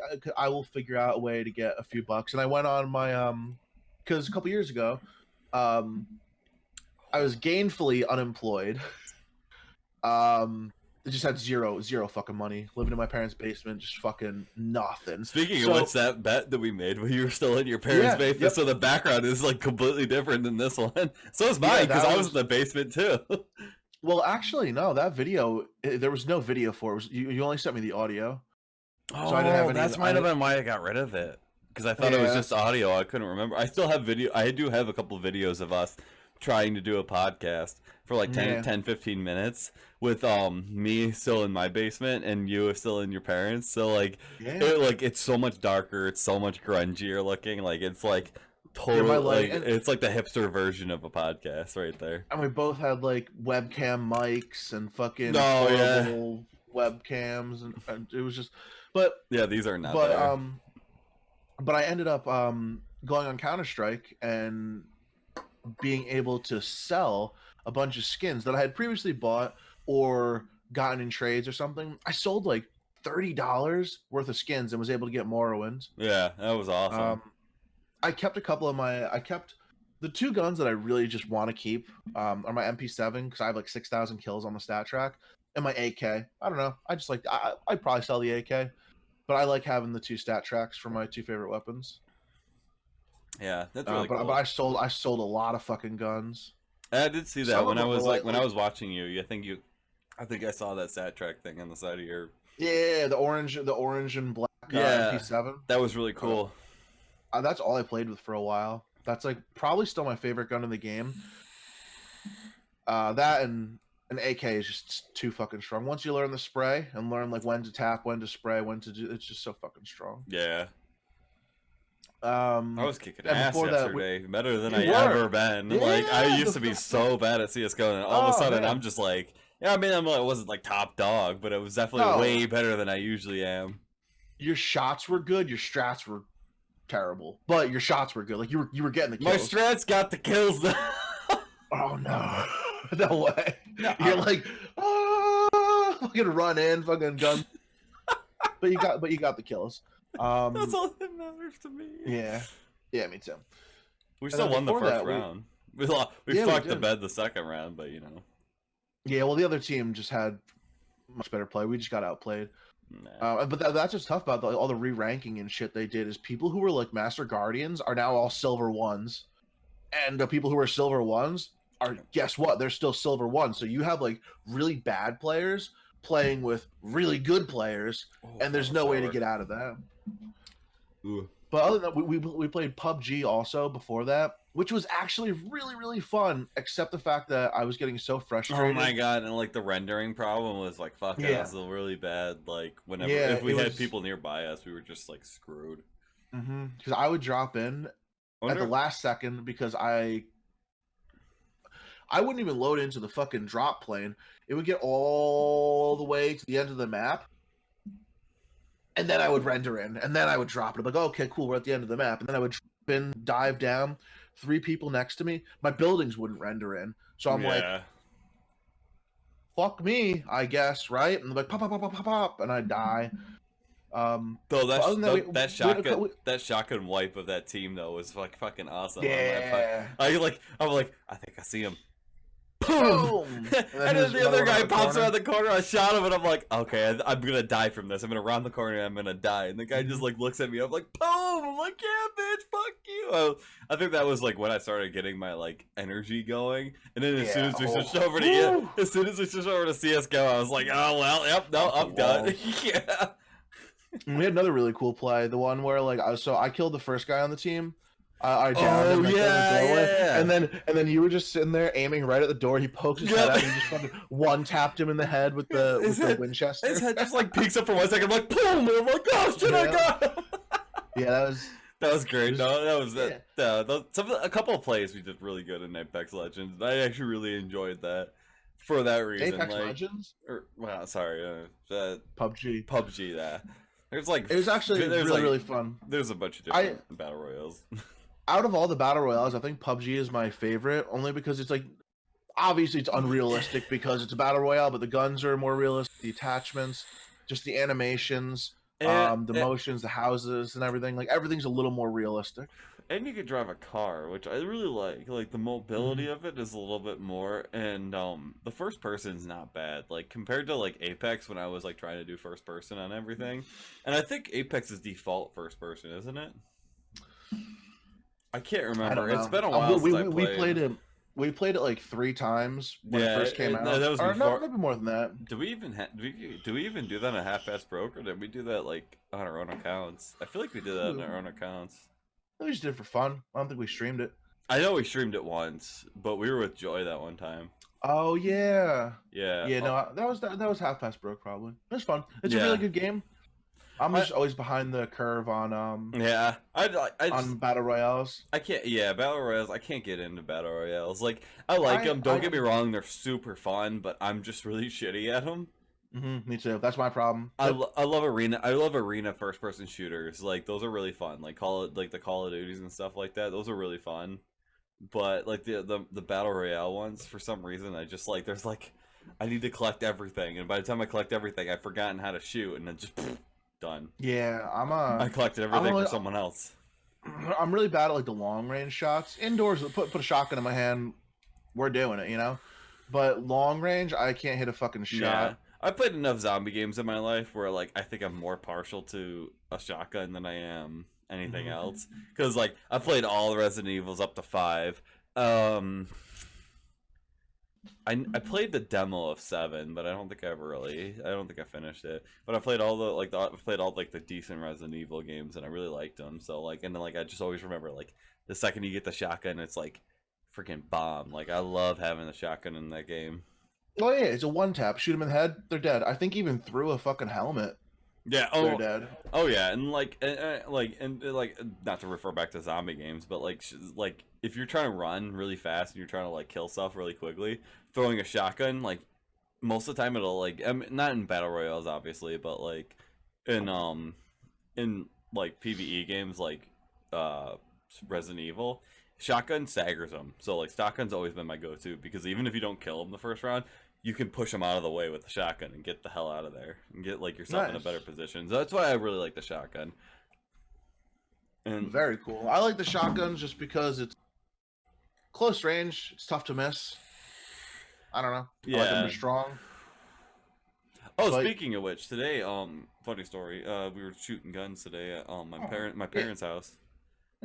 will figure out a way to get a few bucks, and I went on my because a couple years ago, I was gainfully unemployed. I just had zero fucking money, living in my parents' basement, just fucking nothing. Speaking of which, that bet that we made when you were still in your parents' basement, so the background is like completely different than this one. So is mine, because I was in the basement too. Well, actually, no, that video, there was no video for it. You only sent me the audio. Oh, so I didn't have any, that might have been why I got rid of it. Because I thought it was just audio. I couldn't remember. I still have video. I do have a couple of videos of us trying to do a podcast for like 10, 15 minutes with me still in my basement and you still in your parents. So like it's so much darker, it's so much grungier looking, like it's like totally it's like the hipster version of a podcast right there. And we both had like webcam mics and fucking webcams and it was just these are not there. But I ended up going on Counter-Strike and being able to sell a bunch of skins that I had previously bought or gotten in trades or something. I sold like $30 worth of skins and was able to get Morrowind. Yeah, that was awesome. I kept a couple of the 2 guns that I really just want to keep are my MP7 because I have like 6,000 kills on the stat track, and my AK. I don't know. I just like I'd probably sell the AK, but I like having the 2 stat tracks for my 2 favorite weapons. Yeah, that's really cool. But I sold a lot of fucking guns. I did see that when I was when I was watching you. I think I saw that stat track thing on the side of your. Yeah, the orange and black MP7. That was really cool. That's all I played with for a while. That's like probably still my favorite gun in the game. That and an AK is just too fucking strong. Once you learn the spray and learn like when to tap, when to spray, when to do, it's just so fucking strong. Yeah. I was kicking ass yesterday, better than I ever been. Yeah, like I used to be so bad at CS:GO, and all of a sudden I'm just like, I wasn't like top dog, but it was definitely way better than I usually am. Your shots were good, your strats were terrible, but your shots were good. Like you were getting the kills. My strats got the kills. Oh no, no way! No. You're like, fucking run in, fucking gun. but you got the kills. That's all that matters to me. Yeah, me too. We still won the first round. We fucked the bed the second round, but Yeah, well, the other team just had much better play. We just got outplayed. Nah. But that's what's tough about all the re-ranking and shit they did is people who were like Master Guardians are now all Silver 1s, and the people who are Silver 1s are, guess what? They're still Silver 1s. So you have like really bad players playing with really good players, and there's no way to get out of that. Ooh. But other than that, we played PUBG also before that, which was actually really, really fun, except the fact that I was getting so frustrated. Oh my god, and like the rendering problem was like fucking us really bad. Like whenever if we had people nearby us, we were just like screwed. Because I would drop in at the last second because I wouldn't even load into the fucking drop plane. It would get all the way to the end of the map, and then I would render in, and then I would drop it. I'm like, oh, okay, cool, we're at the end of the map. And then I would dive down, 3 people next to me. My buildings wouldn't render in. So I'm like, fuck me, I guess, right? And I'm like, pop, pop, pop, pop, pop, pop, and I die. Though that shotgun wipe of that team though was like fucking awesome. Yeah. I'm like, I think I see him. Boom! And then the other guy pops around the corner. I shot him, and I'm like, okay, I'm gonna die from this. I'm gonna round the corner, and I'm gonna die. And the guy just like looks at me. I'm like, boom! I'm like, yeah, bitch, fuck you. I think that was like when I started getting my like energy going. And then as soon as we switched over to CS:GO, I was like, oh well, yep, no, I'm done. Yeah. We had another really cool play. The one where like I killed the first guy on the team. I downed him, and then you were just sitting there aiming right at the door. He pokes his head out, and you just fucking one tapped him in the head with the Winchester. His head just like peeks up for 1 second, I'm like, boom! And I'm like, oh shit, I got him. Yeah, that was great. A couple of plays we did really good in Apex Legends. I actually really enjoyed that for that reason. Apex Legends? PUBG. That there's like it was actually really fun. There's a bunch of different battle royales. Out of all the battle royales, I think PUBG is my favorite, only because it's like, obviously it's unrealistic because it's a battle royale, but the guns are more realistic, the attachments, just the animations, the motions, the houses, and everything. Like everything's a little more realistic. And you could drive a car, which I really like. Like the mobility of it is a little bit more, and the first person's not bad. Like compared to like Apex when I was like trying to do first person on everything, and I think Apex is default first person, isn't it? I can't remember. It's been a while since I played. We played it like 3 times when it first came out. That was before. No, maybe more than that. Do we even do that on half-ass broke, or did we do that like on our own accounts? I feel like we did that on our own accounts. We just did it for fun. I don't think we streamed it. I know we streamed it once, but we were with Joy that one time. Oh yeah. Yeah. Yeah. No, that was half-past broke probably. It was fun. It's a really good game. I'm just always behind the curve on on battle royales. I can't. Yeah, battle royales. I can't get into battle royales. Like I like them. Don't get me wrong. They're super fun, but I'm just really shitty at them. Me too. That's my problem. I love arena. I love arena first person shooters. Like those are really fun. Like the Call of Duties and stuff like that. Those are really fun. But like the battle royale ones, for some reason, I just like there's like I need to collect everything, and by the time I collect everything, I've forgotten how to shoot, and then just. Done. Yeah, I collected everything for someone else. I'm really bad at like the long range shots. Indoors, put a shotgun in my hand, we're doing it, you know. But long range, I can't hit a fucking shot. Yeah. I've played enough zombie games in my life where like I think I'm more partial to a shotgun than I am anything else. Because like I played all the Resident Evils up to 5. I played the demo of 7, but I don't think I finished it. But I played all the decent Resident Evil games, and I really liked them. So like, and then like I just always remember like the second you get the shotgun, it's like freaking bomb. Like I love having the shotgun in that game. Oh yeah, it's a one tap. Shoot them in the head, they're dead. I think even through a fucking helmet. Yeah. They're dead. Oh yeah, and like not to refer back to zombie games, but like if you're trying to run really fast and you're trying to like kill stuff really quickly, throwing a shotgun, like most of the time it'll like not in battle royales obviously, but like in like PvE games like Resident Evil, shotgun staggers them. So like shotgun's always been my go-to because even if you don't kill them the first round, you can push them out of the way with the shotgun and get the hell out of there and get like yourself in a better position. So that's why I really like the shotgun. And very cool. I like the shotguns just because it's close range. It's tough to miss. I don't know. Yeah. I like them strong. Oh, but speaking of which, today, funny story. We were shooting guns today at my parents' house.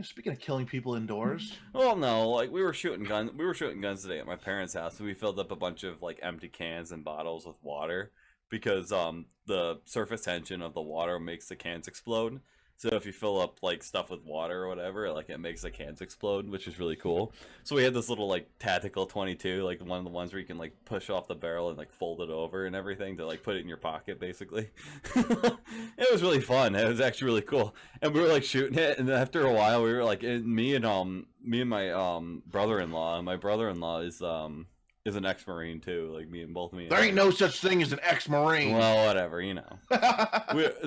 Speaking of killing people indoors. Well, no, like we were shooting guns today at my parents' house, and we filled up a bunch of like empty cans and bottles with water because the surface tension of the water makes the cans explode. So if you fill up like stuff with water or whatever, like it makes the cans explode, which is really cool. So we had this little like tactical 22, like one of the ones where you can like push off the barrel and like fold it over and everything to like put it in your pocket, basically. It was really fun. It was actually really cool, and we were like shooting it. And then after a while, we were like, me and my brother-in-law. My brother-in-law is an ex-marine too. Like me and both me. There ain't no such thing as an ex-marine. Well, whatever,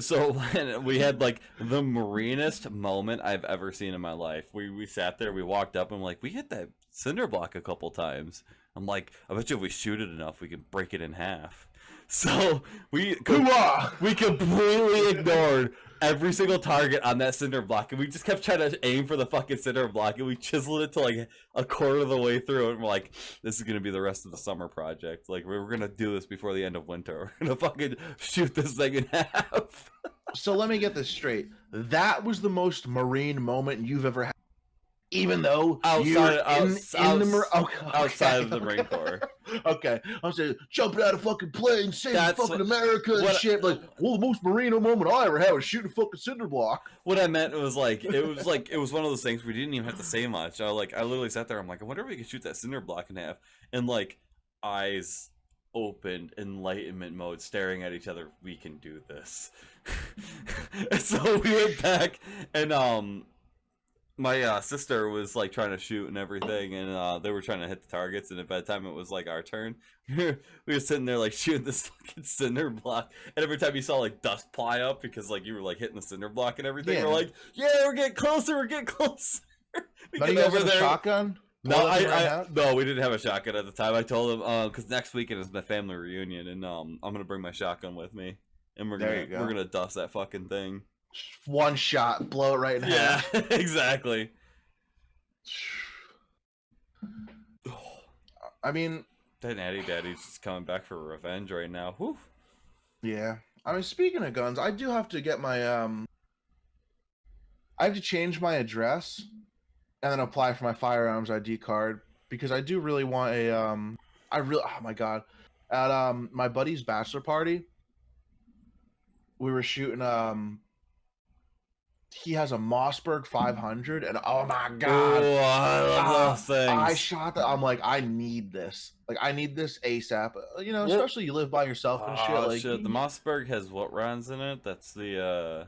So we had like the marinest moment I've ever seen in my life. We sat there, we walked up, and like, we hit that cinder block a couple times. I'm like, I bet you if we shoot it enough, we can break it in half. So we completely ignored every single target on that cinder block, and we just kept trying to aim for the fucking cinder block, and we chiseled it to like a quarter of the way through, and we're like, this is gonna be the rest of the summer project. Like, we're gonna do this before the end of winter. We're gonna fucking shoot this thing in half. So let me get this straight. That was the most marine moment you've ever had, even though outside of the Marine Corps. Okay, I'm saying jumping out of fucking plane, saving fucking America and shit. Like, well, the most marine moment I ever had was shooting a fucking cinder block. What I meant was like it was one of those things we didn't even have to say much. I literally sat there. I'm like, I wonder if we could shoot that cinder block in half. And like, eyes opened, enlightenment mode, staring at each other. We can do this. So we went back, and my sister was like trying to shoot and everything, and they were trying to hit the targets. And by the time it was like our turn, we were sitting there like shooting this fucking cinder block. And every time you saw like dust ply up because like you were like hitting the cinder block and everything, we're like, yeah, we're getting closer. We get over there. Shotgun? No, we didn't have a shotgun at the time. I told him because next weekend is my family reunion, and I'm gonna bring my shotgun with me, and we're gonna dust that fucking thing. One shot, blow it right in half. Yeah, exactly. I mean, that Natty Daddy's just coming back for revenge right now. Whew. Yeah. I mean, speaking of guns, I do have to get my I have to change my address and then apply for my firearms ID card, because I do really want a oh my god. At my buddy's bachelor party, we were shooting he has a Mossberg 500, and oh my god, oh, I love those things. I shot that. I'm like, I need this. Like, I need this ASAP. You know, especially you live by yourself and shit. Like, shit. The Mossberg has what rounds in it? That's the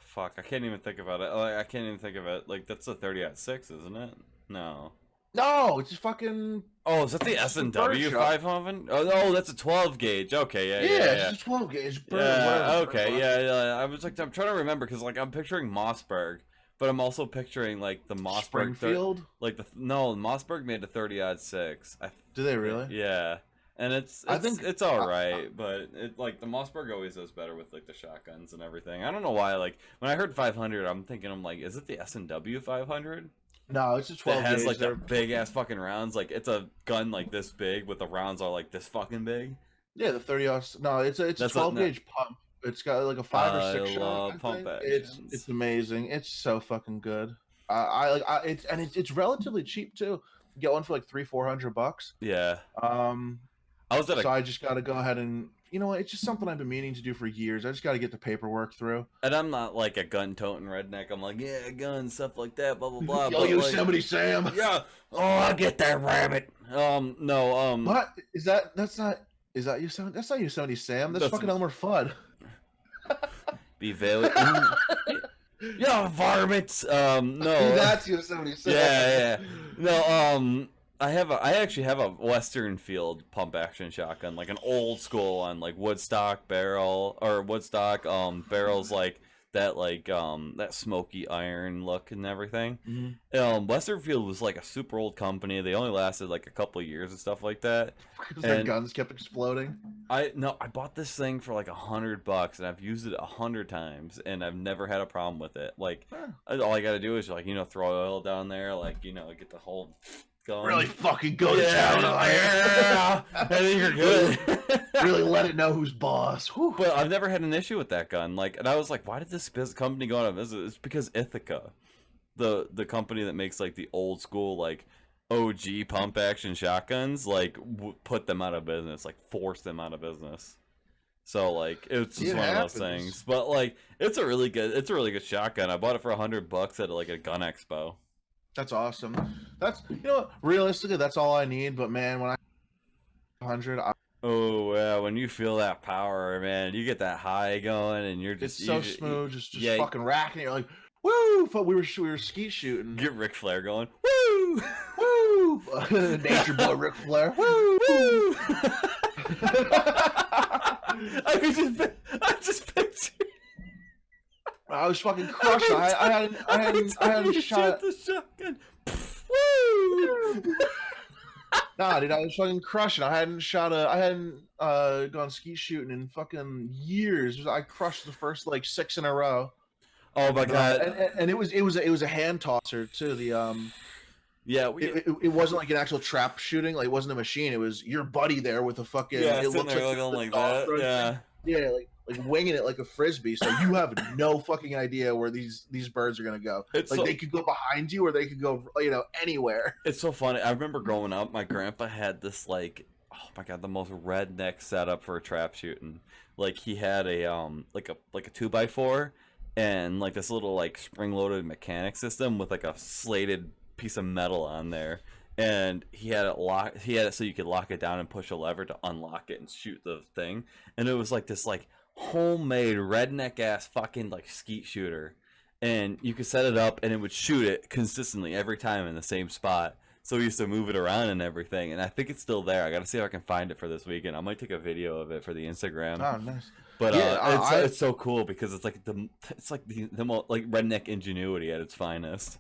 fuck. I can't even think about it. I can't even think of it. Like, that's a 30-06, isn't it? No. No, it's just fucking. Oh, is that the S&W 500? Oh, no, that's a 12 gauge. Okay, yeah. It's a 12 gauge. Okay, yeah. I was like, I'm trying to remember because like I'm picturing Mossberg, but I'm also picturing like the Mossberg. Springfield. Mossberg made a 30-06. Do they really? Yeah, and I think it's all right, but it like the Mossberg always does better with like the shotguns and everything. I don't know why. Like when I heard 500, I'm like, is it the S&W 500? No, it's a 12 gauge. It has like the big ass fucking rounds. Like it's a gun like this big, but the rounds are like this fucking big. Yeah, the 30. No, it's a 12 gauge pump. It's got like a 5 or 6 shot. Pump it's amazing. It's so fucking good. It's relatively cheap too. You get one for like $300-400. Yeah. I just got to go ahead and, you know what? It's just something I've been meaning to do for years. I just got to get the paperwork through. And I'm not like a gun-toting redneck. I'm like, yeah, guns, stuff like that, blah, blah, blah. Yo, Yosemite Sam. Yeah. Oh, I'll get that rabbit. No. What? Is that Yosemite? That's not Yosemite Sam. That's fucking Elmer Fudd. Be very... Yeah, varmints. No. That's Yosemite Sam. Yeah. No, I actually have a Western Field pump action shotgun, like an old school one, like Woodstock barrels like that smoky iron look and everything. Mm-hmm. Western Field was like a super old company. They only lasted like a couple of years and stuff like that. Because their guns kept exploding. I bought this thing for like $100 and I've used it 100 times and I've never had a problem with it. Like all I gotta do is like, throw oil down there, like, get the whole gun. Really fucking go to town on it. Yeah. I think you're good. Really let it know who's boss. Whew. But I've never had an issue with that gun. Like, and I was like, why did this company go out of business? It's because Ithaca, the company that makes like the old school like OG pump action shotguns, like put them out of business, like forced them out of business. So like it's just one of those things. But like it's a really good shotgun. I bought it for $100 at like a gun expo. That's awesome. That's realistically that's all I need. But man, when I 100, oh yeah, when you feel that power, man, you get that high going, and you're just it's so smooth, just fucking racking. You're like, woo! We were skeet shooting. Get Ric Flair going, woo, woo! Nature boy Ric Flair, woo, woo! I just pictured. I was fucking crushed. I hadn't shot the shotgun. Woo! Nah, dude, I was fucking crushing. I hadn't gone skeet shooting in fucking years. I crushed the first like 6 in a row. Oh my god! And it was a hand tosser too. Yeah, it wasn't like an actual trap shooting. Like it wasn't a machine. It was your buddy there with a fucking. It looks like that. Yeah, like winging it like a frisbee. So you have no fucking idea where these birds are gonna go. It's like they could go behind you or they could go anywhere. It's so funny. I remember growing up, my grandpa had this like, oh my god, the most redneck setup for trap shooting. Like he had a like a 2x4 and like this little like spring-loaded mechanic system with like a slated piece of metal on there, and he had it so you could lock it down and push a lever to unlock it and shoot the thing, and it was like this like homemade redneck ass fucking like skeet shooter, and you could set it up and it would shoot it consistently every time in the same spot. So we used to move it around and everything, and I think it's still there. I gotta see if I can find it for this weekend. I might take a video of it for the Instagram. Oh, nice. But it's so cool because it's like the most like redneck ingenuity at its finest.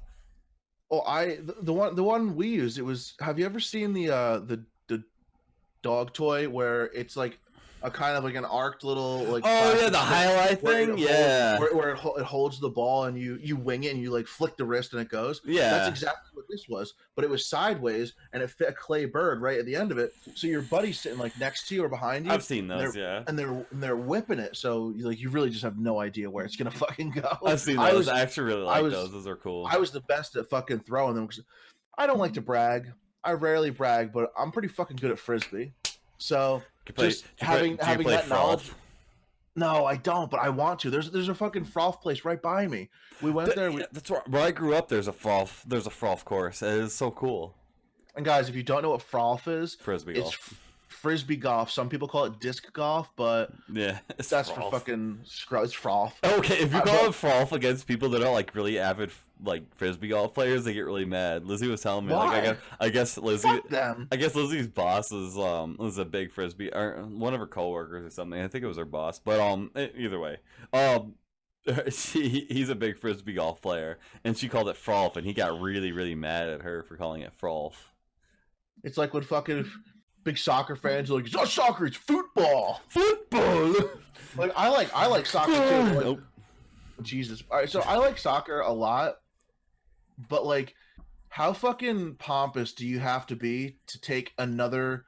Oh, the one we used, it was. Have you ever seen the dog toy where it's like a kind of like an arced little like? Oh yeah, the highlight thing. Yeah, where it holds the ball and you wing it and you like flick the wrist and it goes. Yeah, that's exactly what this was, but it was sideways and it fit a clay bird right at the end of it. So your buddy's sitting like next to you or behind you. I've seen those, and they're whipping it. So you really just have no idea where it's gonna fucking go. I've seen those. I actually really like those. Those are cool. I was the best at fucking throwing them because I don't like to brag. I rarely brag, but I'm pretty fucking good at frisbee. So having that knowledge. No, I don't, but I want to. There's a fucking froth place right by me. We went there. That's where I grew up. There's a froth course. It is so cool. And guys, if you don't know what froth is, frisbee golf. Frisbee golf. Some people call it disc golf, but yeah, that's froth. For fucking it's froth. Okay, if you call it froth against people that are like really avid like frisbee golf players, they get really mad. Lizzie was telling me like I guess Lizzie Fuck them. I guess Lizzie's boss was a big frisbee or one of her coworkers or something. I think it was her boss, but either way, he's a big frisbee golf player, and she called it froth, and he got really really mad at her for calling it froth. It's like when fucking big soccer fans are like, it's not soccer, it's football. Football. Like I like soccer too. Like, Jesus. All right, so I like soccer a lot, but like, how fucking pompous do you have to be to take another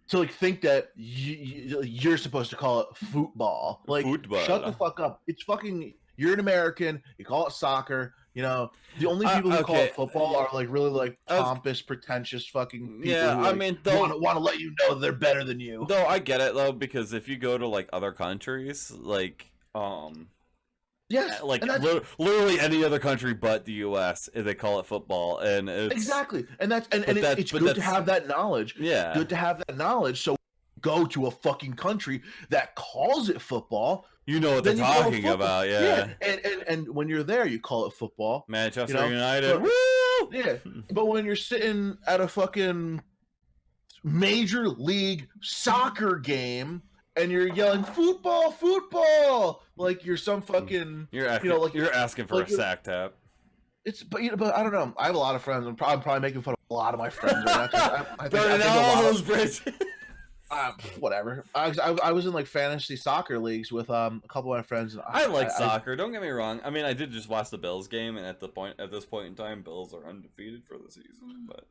to think that you're supposed to call it football? Like, football. Shut the fuck up. It's fucking. You're an American. You call it soccer. You know, the only people who call it football are like really like pompous, pretentious fucking people. Yeah, who, I mean, want to let you know they're better than you. Though I get it though, because if you go to like other countries, like yes, like literally any other country but the U.S., they call it football, and it's, exactly, and it's good to have that knowledge. Yeah, good to have that knowledge. So go to a fucking country that calls it football. You know what they're talking about, yeah. And when you're there, you call it football. Manchester United. Woo! Yeah, but when you're sitting at a fucking major league soccer game and you're yelling football, football, like you're some fucking you're asking for a sack tap. But I don't know. I have a lot of friends. I'm probably making fun of a lot of my friends right now. I think all those bridges. Whatever. I was in like fantasy soccer leagues with a couple of my friends. And I like soccer. Don't get me wrong. I mean, I did just watch the Bills game, and at this point in time, Bills are undefeated for the season. But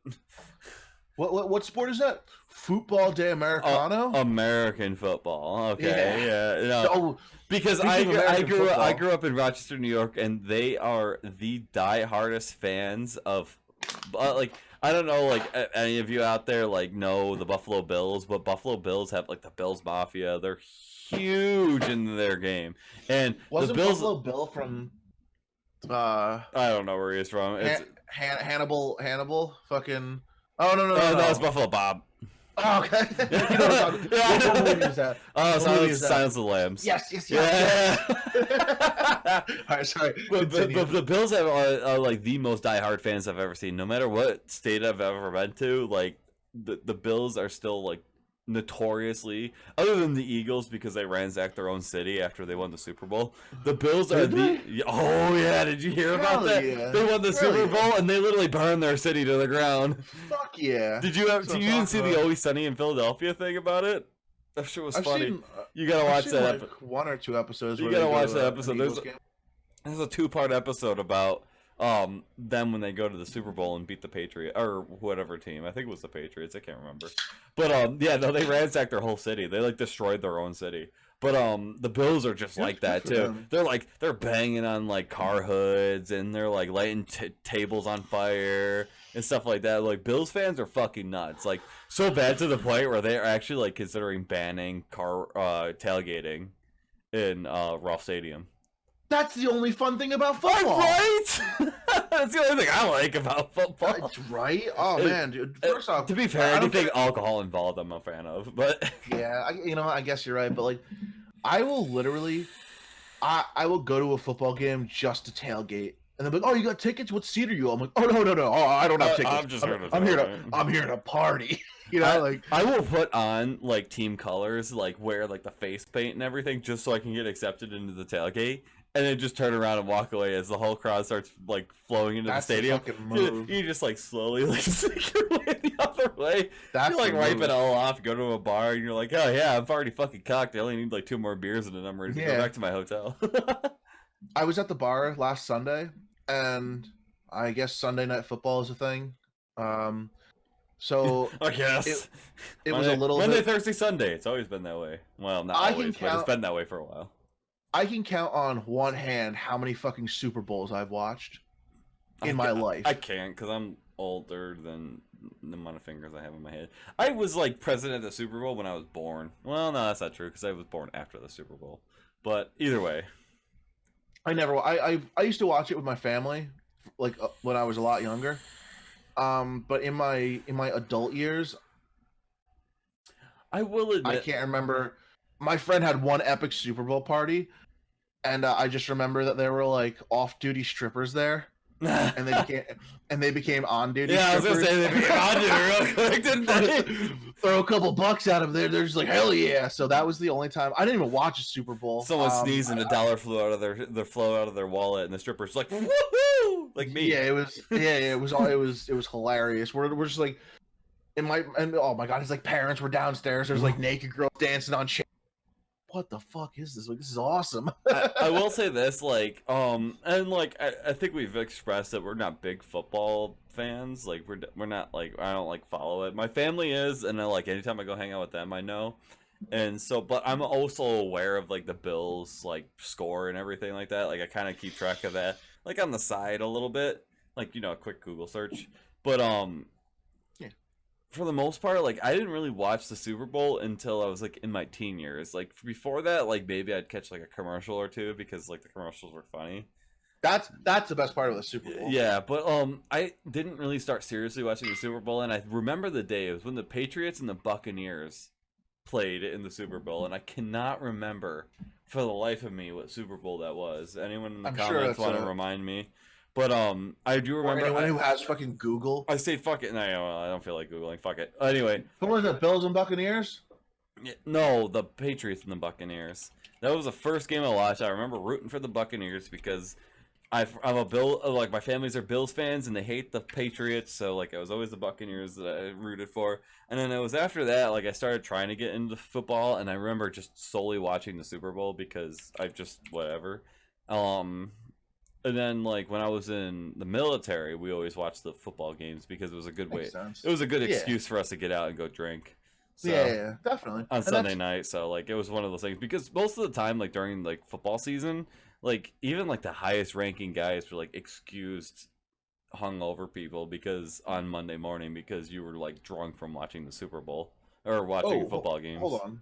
what sport is that? Football de Americano? American football. Okay, yeah. No, because I grew up in Rochester, New York, and they are the diehardest fans of. Like I don't know, like any of you out there like know the Buffalo Bills, but Buffalo Bills have like the Bills Mafia. They're huge in their game, and Wasn't the Bills. Buffalo Bill from? I don't know where he's from. It's Hannibal. Fucking. Oh no. that was Buffalo Bob. Oh, okay. You know what I'm talking about. What movie is that? Oh, Silence of the Lambs. Yes. Yeah. All right, sorry. But the Bills are like the most diehard fans I've ever seen. No matter what state I've ever been to, like the Bills are still like notoriously, other than the Eagles because they ransacked their own city after they won the Super Bowl. The Bills are oh yeah, did you hear about that? Yeah. They won the Super Bowl and they literally burned their city to the ground. Fuck yeah! Did you didn't see the Always Sunny in Philadelphia thing about it? That shit was funny. You gotta watch that. Like 1 or 2 episodes. You gotta watch that episode. There's a 2-part episode about them when they go to the Super Bowl and beat the Patriots or whatever team. I think it was the Patriots. I can't remember. But yeah, no, they ransacked their whole city. They like destroyed their own city. But the Bills are just like that too. They're banging on like car hoods and they're like lighting tables on fire and stuff like that. Like Bills fans are fucking nuts. Like so bad to the point where they are actually like considering banning car tailgating in Ruff Stadium. That's the only fun thing about football, right? That's the only thing I like about football. That's right. Oh man, dude. First off, to be fair, anything alcohol involved, I'm a fan of. But yeah, I guess you're right. But like, I will literally, I will go to a football game just to tailgate, and they're like, "Oh, you got tickets? What seat are you?" I'm like, "Oh no, oh, I don't have tickets. I'm here to party." You know, like I will put on like team colors, like wear like the face paint and everything, just so I can get accepted into the tailgate. And then just turn around and walk away as the whole crowd starts like flowing into the stadium. You just like slowly like sneak your way the other way. You like wipe it all off, go to a bar, and you're like, oh yeah, I'm already fucking cocked. I only need like 2 more beers and then I'm ready to go back to my hotel. I was at the bar last Sunday, and I guess Sunday night football is a thing. So I guess it was a little Monday, Thursday, Sunday. It's always been that way. Well, not always, but it's been that way for a while. I can count on one hand how many fucking Super Bowls I've watched in my life. I can't because I'm older than the amount of fingers I have in my head. I was like present at the Super Bowl when I was born. Well, no, that's not true because I was born after the Super Bowl. But either way, I used to watch it with my family, like when I was a lot younger. But in my adult years, I will admit I can't remember. My friend had one epic Super Bowl party, and I just remember that there were like off-duty strippers there, and they became on-duty. Yeah, strippers. I was gonna say they became on-duty real quick, didn't they? Throw a couple bucks at them. They're just like hell yeah. So that was the only time I didn't even watch a Super Bowl. Someone sneezed and $1 flew out of their wallet, and the strippers like woohoo, like me. Yeah, it was hilarious. We're just like oh my god, his like parents were downstairs. There's like naked girls dancing on chairs. What the fuck is this? Like, this is awesome. I will say this, like, and like, I think we've expressed that we're not big football fans. Like, we're not like, I don't like follow it. My family is, and like anytime I go hang out with them, I know. And so, but I'm also aware of like the Bills like score and everything like that. Like, I kind of keep track of that, like on the side a little bit, like a quick Google search. But for the most part, like I didn't really watch the Super Bowl until I was like in my teen years. Like before that, like maybe I'd catch like a commercial or two because like the commercials were funny. That's the best part of the Super Bowl. Yeah, but I didn't really start seriously watching the Super Bowl, and I remember the day it was when the Patriots and the Buccaneers played in the Super Bowl, and I cannot remember for the life of me what Super Bowl that was. Anyone in the comments want to remind me? But I do remember. Or anyone who has fucking Google. I say fuck it. No, I don't feel like Googling. Fuck it. Anyway. Who was it? Bills and Buccaneers? No, the Patriots and the Buccaneers. That was the first game I watched. I remember rooting for the Buccaneers because I'm a Bill. Like my family's are Bills fans and they hate the Patriots. So like it was always the Buccaneers that I rooted for. And then it was after that like I started trying to get into football, and I remember just solely watching the Super Bowl because I just whatever. And then, like, when I was in the military, we always watched the football games because it was a good way. It was a good excuse for us to get out and go drink. So, yeah, definitely. On Sunday night, so, like, it was one of those things. Because most of the time, like, during, like, football season, like, even, like, the highest ranking guys were, like, excused hungover people because on Monday morning because you were like drunk from watching the Super Bowl or watching football games. Hold on.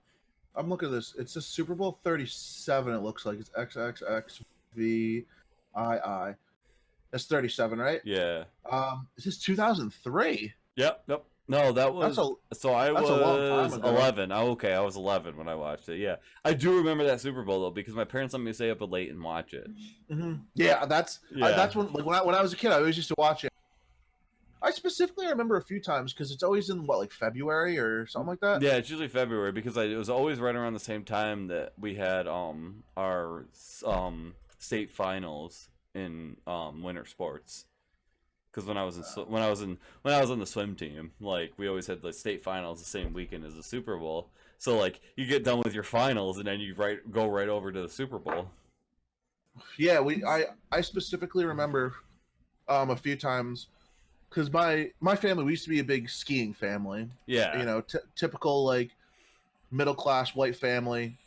I'm looking at this. It's a Super Bowl 37. It looks like it's XXXVII. That's 37, right? Yeah. This is 2003. Yep. No, that was so I was a long time ago. 11. Okay, I was 11 when I watched it. Yeah, I do remember that Super Bowl though because my parents let me stay up late and watch it. Mm-hmm. Yeah, that's when when I was a kid, I always used to watch it. I specifically remember a few times because it's always in like February or something like that. Yeah, it's usually February because it was always right around the same time that we had our state finals in winter sports. Because when I was in the swim team, like we always had the state finals the same weekend as the Super Bowl. So like you get done with your finals and then you go right over to the Super Bowl. Yeah, I specifically remember a few times because my family, we used to be a big skiing family. Yeah, you know, typical like middle class white family.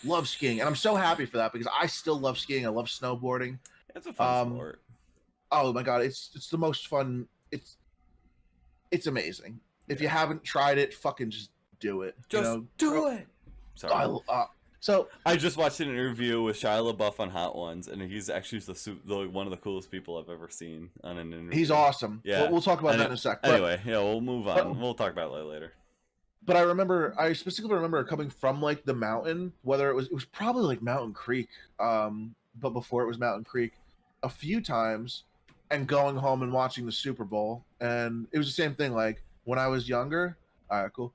Love skiing, and I'm so happy for that because I still love skiing. I love snowboarding. It's a fun sport. Oh my god, it's the most fun. It's amazing. If you haven't tried it, fucking just do it. Just do it. Sorry. So I just watched an interview with Shia LaBeouf on Hot Ones, and he's actually one of the coolest people I've ever seen on an interview. He's awesome. Yeah, we'll talk about that in a sec. Anyway, we'll move on. We'll talk about it later. But I specifically remember coming from like the mountain, whether it was probably like Mountain Creek, but before it was Mountain Creek, a few times, and going home and watching the Super Bowl, and it was the same thing. Like when I was younger, all right, cool.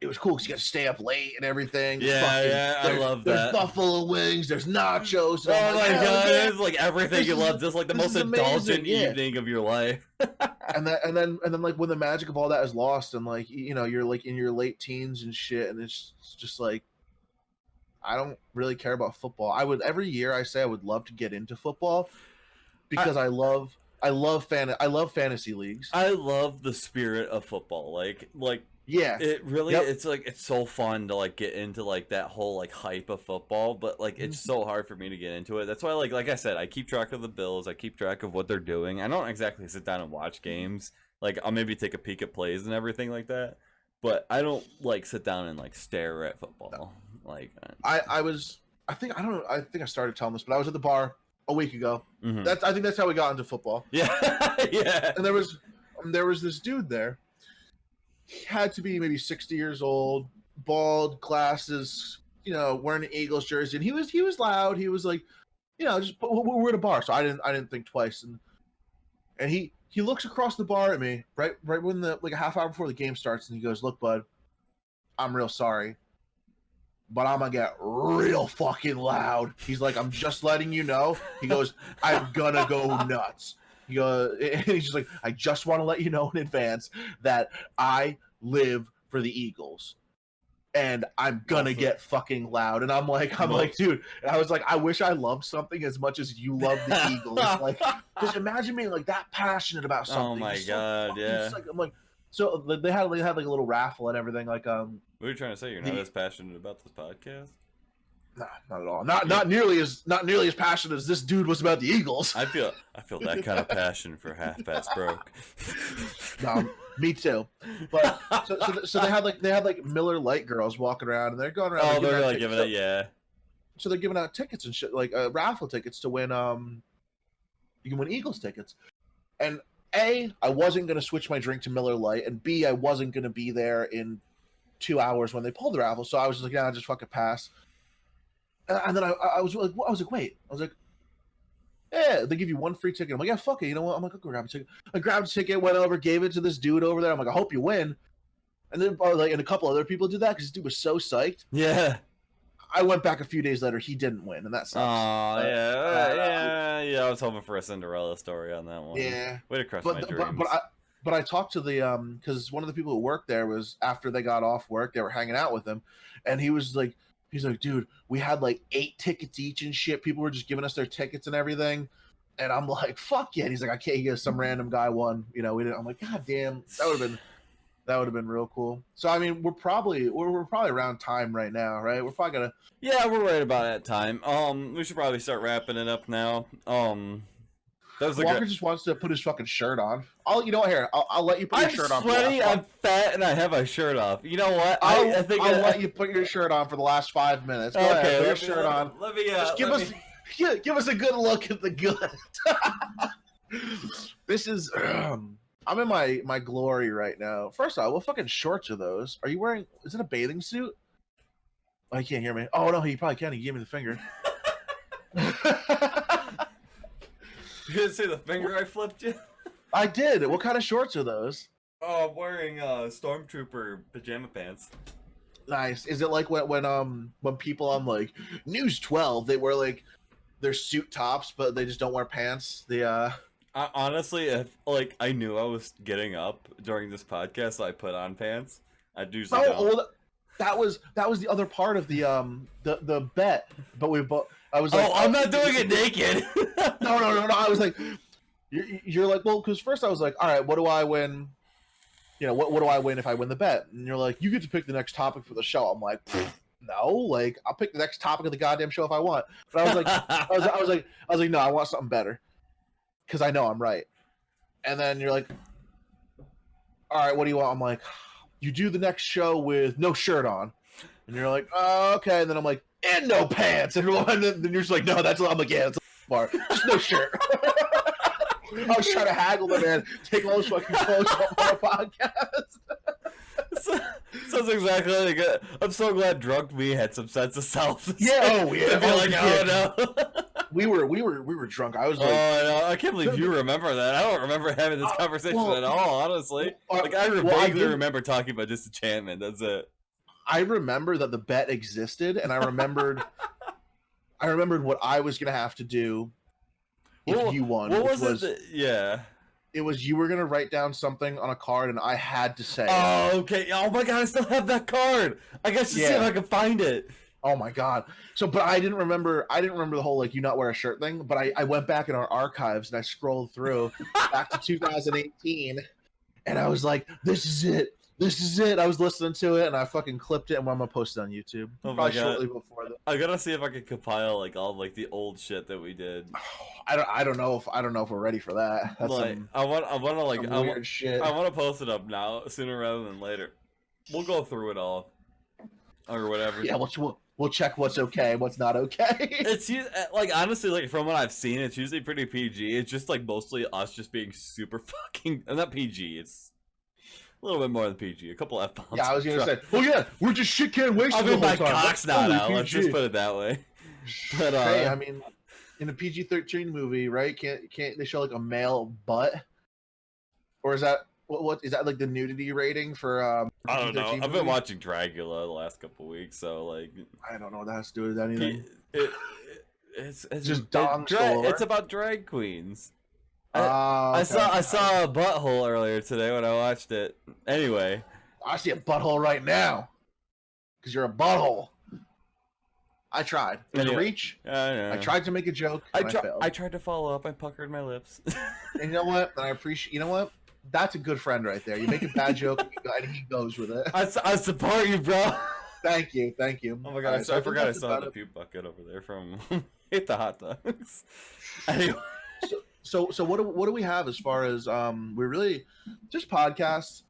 It was cool because you got to stay up late and everything. I love that. There's buffalo wings, there's nachos. Oh my god, it's like everything you love. Just like the most indulgent evening of your life. and then like when the magic of all that is lost, and like you're like in your late teens and shit, and it's just like I don't really care about football. Every year I say I would love to get into football because I love fantasy leagues. I love the spirit of football. Like yeah, it really it's like it's so fun to like get into like that whole like hype of football, but like it's so hard for me to get into it. That's why like I said, I keep track of the Bills, I keep track of what they're doing. I don't exactly sit down and watch games. Like I'll maybe take a peek at plays and everything like that, but I don't like sit down and like stare at football. Like I think I started telling this, but I was at the bar a week ago. Mm-hmm. I think that's how we got into football. Yeah. Yeah. And there was this dude there. He had to be maybe 60 years old, bald, glasses, wearing an Eagles jersey, and he was loud. He was like, just we're at a bar, so I didn't think twice. And he looks across the bar at me right when like a half hour before the game starts, and he goes, "Look, bud, I'm real sorry, but I'm gonna get real fucking loud." He's like, "I'm just letting you know." He goes, "I'm gonna go nuts." And he's just like, "I just want to let you know in advance that I live for the Eagles, and I'm gonna get fucking loud." And I'm like, dude. And I was like, I wish I loved something as much as you love the Eagles. Like, just imagine being like that passionate about something. Oh my god, yeah. I'm like, so they had like a little raffle and everything. Like, what are you trying to say? You're not as passionate about this podcast? Nah, not at all. Not nearly as passionate as this dude was about the Eagles. I feel that kind of passion for Half Past Broke. No, me too. But so they had like Miller Lite girls walking around, and they're going around. Oh, they're like giving it, yeah. So they're giving out tickets and shit, like raffle tickets to win. You can win Eagles tickets. And A, I wasn't gonna switch my drink to Miller Lite, and B, I wasn't gonna be there in 2 hours when they pulled the raffle. So I was just like, yeah, I'll just fucking pass. And then I was like, wait. I was like, yeah, they give you one free ticket. I'm like, yeah, fuck it. You know what? I'm like, I'll go grab a ticket. I grabbed a ticket, went over, gave it to this dude over there. I'm like, I hope you win. And then and a couple other people did that because this dude was so psyched. Yeah. I went back a few days later. He didn't win, and that sucks. Oh, yeah. I was hoping for a Cinderella story on that one. Yeah. Way to crush my dreams. But I talked to the because one of the people who worked there was after they got off work, they were hanging out with him, and he's like, dude, we had like 8 tickets each and shit. People were just giving us their tickets and everything. And I'm like, fuck yeah. And he's like, I can't. He goes, some random guy won. We didn't. I'm like, god damn, that would have been. That would have been real cool. So I mean, we're probably around time right now, right? We're probably gonna. Yeah, we're right about that time. We should probably start wrapping it up now. That was Walker just wants to put his fucking shirt on. You know what? Here, I'll let you put your shirt on. I'm sweaty, I'm fat, and I have my shirt off. You know what? I think I'll let you put your shirt on for the last 5 minutes. Go ahead, put your shirt on. Let me. Just give us a good look at the good. This is. I'm in my glory right now. First off, what fucking shorts are those? Are you wearing? Is it a bathing suit? Oh, he can't hear me. Oh no, he probably can. He gave me the finger. You didn't see the finger I flipped you? I did. What kind of shorts are those? Oh, I'm wearing Stormtrooper pajama pants. Nice. Is it like when people on like News 12 they wear like their suit tops, but they just don't wear pants? Honestly, if like I knew I was getting up during this podcast, so I put on pants. I do. Well, that was the other part of the bet. But we both. I was like, I'm not doing it naked. No. I was like, you're like, well, because first I was like, all right, what do I win? You know, what do I win if I win the bet? And you're like, you get to pick the next topic for the show. I'm like, no, like I'll pick the next topic of the goddamn show if I want. But I was like, I was like, no, I want something better because I know I'm right. And then you're like, all right, what do you want? I'm like, you do the next show with no shirt on. And you're like, oh, okay. And then I'm like, and no pants. And then you're just like, no, that's. I'm like, yeah, that's far. Just no shirt. I was trying to haggle the man, take all his fucking clothes off on a podcast. Sounds exactly like it. I'm so glad drunk me had some sense of self. Yeah, no. We were drunk. I was like, no, I can't believe you remember that. I don't remember having this conversation at all, honestly. I vaguely remember talking about Disenchantment. That's it. I remember that the bet existed, and I remembered what I was gonna have to do if you won. What was it? It was you were gonna write down something on a card, and I had to say. Oh, okay. Oh my god, I still have that card. I guess to see if I can find it. Oh my god. So, but I didn't remember the whole like you not wear a shirt thing. But I went back in our archives and I scrolled through back to 2018, and I was like, this is it. This is it. I was listening to it and I fucking clipped it and I'm gonna post it on YouTube. Oh my god. Shortly before that. I gotta see if I can compile like all like the old shit that we did. I don't know if we're ready for that. That's like I want to like weird shit. I want to post it up now sooner rather than later. We'll go through it all or whatever. Yeah, we'll check what's okay and what's not okay. It's like honestly, like from what I've seen, it's usually pretty PG. It's just like mostly us just being super fucking not PG. It's a little bit more than PG. A couple F-bombs. Yeah, I was gonna say. Oh yeah, we're just shit can't waste the whole time. Cock's not out. Let's just put it that way. But hey, I mean, in a PG-13 movie, right? Can't they show like a male butt? Or is that what is that like the nudity rating for? I don't know. I've been watching Dracula the last couple weeks, so like I don't know what that has to do with anything. It's just dong. It's about drag queens. I saw a butthole earlier today when I watched it. Anyway, I see a butthole right now because you're a butthole. I tried. It was a reach. I tried to make a joke. I failed. I tried to follow up. I puckered my lips. And you know what? And I appreciate. You know what? That's a good friend right there. You make a bad joke and he goes with it. I support you, bro. Thank you. Oh my god! I forgot I saw the puke bucket over there from Hate the Hot Dogs. Anyway. So what do we have as far as we really just podcasts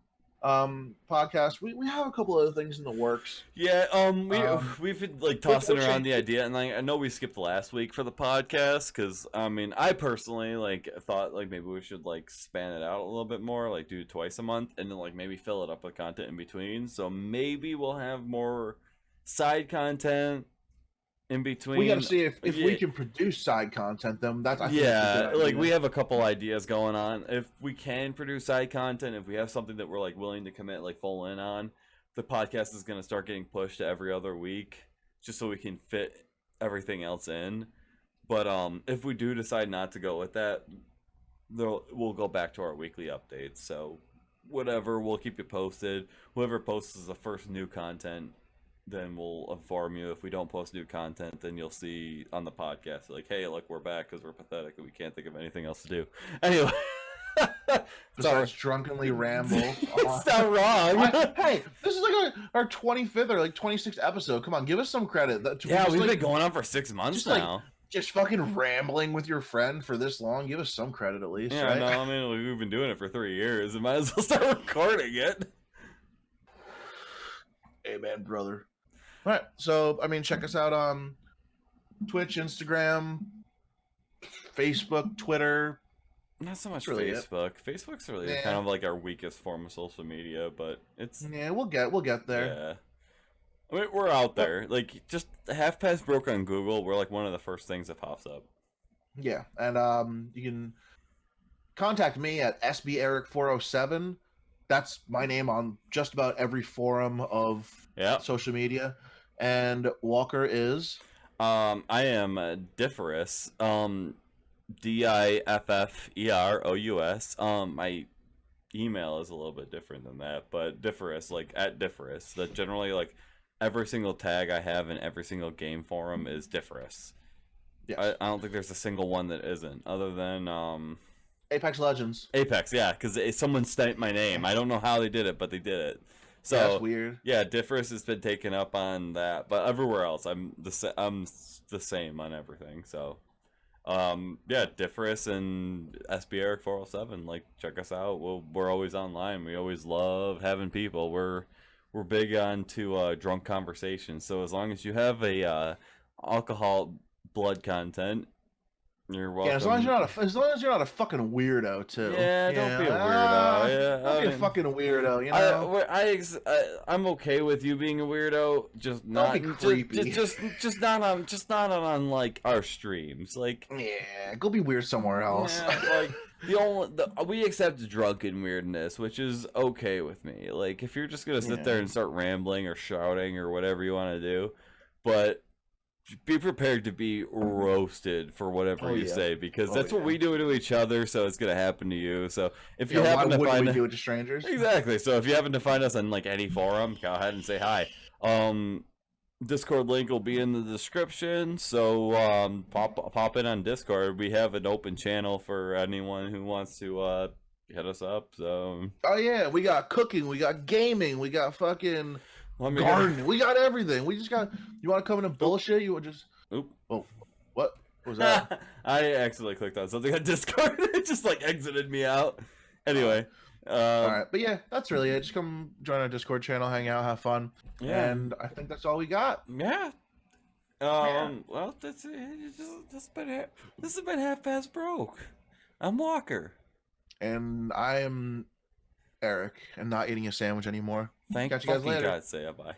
we have a couple other things in the works. Yeah, we've been like tossing around the idea, and like I know we skipped last week for the podcast because I mean I personally like thought like maybe we should like span it out a little bit more, like do it twice a month, and then like maybe fill it up with content in between. So maybe we'll have more side content in between. We got to see if we can produce side content. Then that's like we have a couple ideas going on. If we can produce side content, if we have something that we're like willing to commit like full in on, the podcast is going to start getting pushed to every other week, just so we can fit everything else in. But if we do decide not to go with that, we'll go back to our weekly updates. So whatever, we'll keep you posted. Whoever posts the first new content, then we'll inform you. If we don't post new content, then you'll see on the podcast like, hey, look, we're back because we're pathetic and we can't think of anything else to do. Anyway. Besides drunkenly ramble. It's not wrong. Hey, this is like our 25th or like 26th episode. Come on, give us some credit. We've been going on for 6 months now. Just fucking rambling with your friend for this long. Give us some credit at least. Yeah, right? no, I mean we've been doing it for 3 years. We might as well start recording it. Amen, brother. All right, so I mean, check us out on Twitch, Instagram, Facebook, Twitter. Not so much really Facebook. Facebook's really kind of like our weakest form of social media, but it's we'll get there. Yeah, I mean, we're out there. Like just Half Past Broke on Google. We're like one of the first things that pops up. Yeah, and you can contact me at sberic407. That's my name on just about every forum of social media. And Walker is? I am Differous. Diffferous. My email is a little bit different than that, but Differous, like at Differous. That generally like every single tag I have in every single game forum is Differous. Yes. I don't think there's a single one that isn't, other than Apex Legends. Apex, yeah, because someone stamped my name. I don't know how they did it, but they did it. So that's weird. Yeah, Differous has been taken up on that, but everywhere else, I'm the same on everything. So, yeah, Differous and SBEric407. Like, check us out. We're always online. We always love having people. We're big on to drunk conversations. So as long as you have a alcohol blood content, you're welcome. Yeah, as long as you're not a fucking weirdo too. Yeah, don't be a weirdo. Don't be a fucking weirdo. You know. I'm okay with you being a weirdo. Just not be creepy. Just not on like our streams. Like yeah, go be weird somewhere else. Yeah, like we accept drunken weirdness, which is okay with me. Like if you're just gonna sit there and start rambling or shouting or whatever you want to do, but be prepared to be roasted for whatever you say, because that's what we do to each other, so it's gonna happen to you. So if you happen to find we do it to strangers? Exactly. So if you happen to find us on like any forum, go ahead and say hi. Discord link will be in the description, so pop in on Discord. We have an open channel for anyone who wants to hit us up. So we got cooking, we got gaming, we got fucking gardening, we got everything. We just got. You want to come in and bullshit? You would just. Oop. Oh, what was that? I accidentally clicked on something on Discord. It just like exited me out. Anyway. All right, but yeah, that's really it. Just come join our Discord channel, hang out, have fun. Yeah. And I think that's all we got. Yeah. Well, that's it. This has been Half Past Broke. I'm Walker. And I am Eric, and not eating a sandwich anymore. Thank you guys later. God, say bye.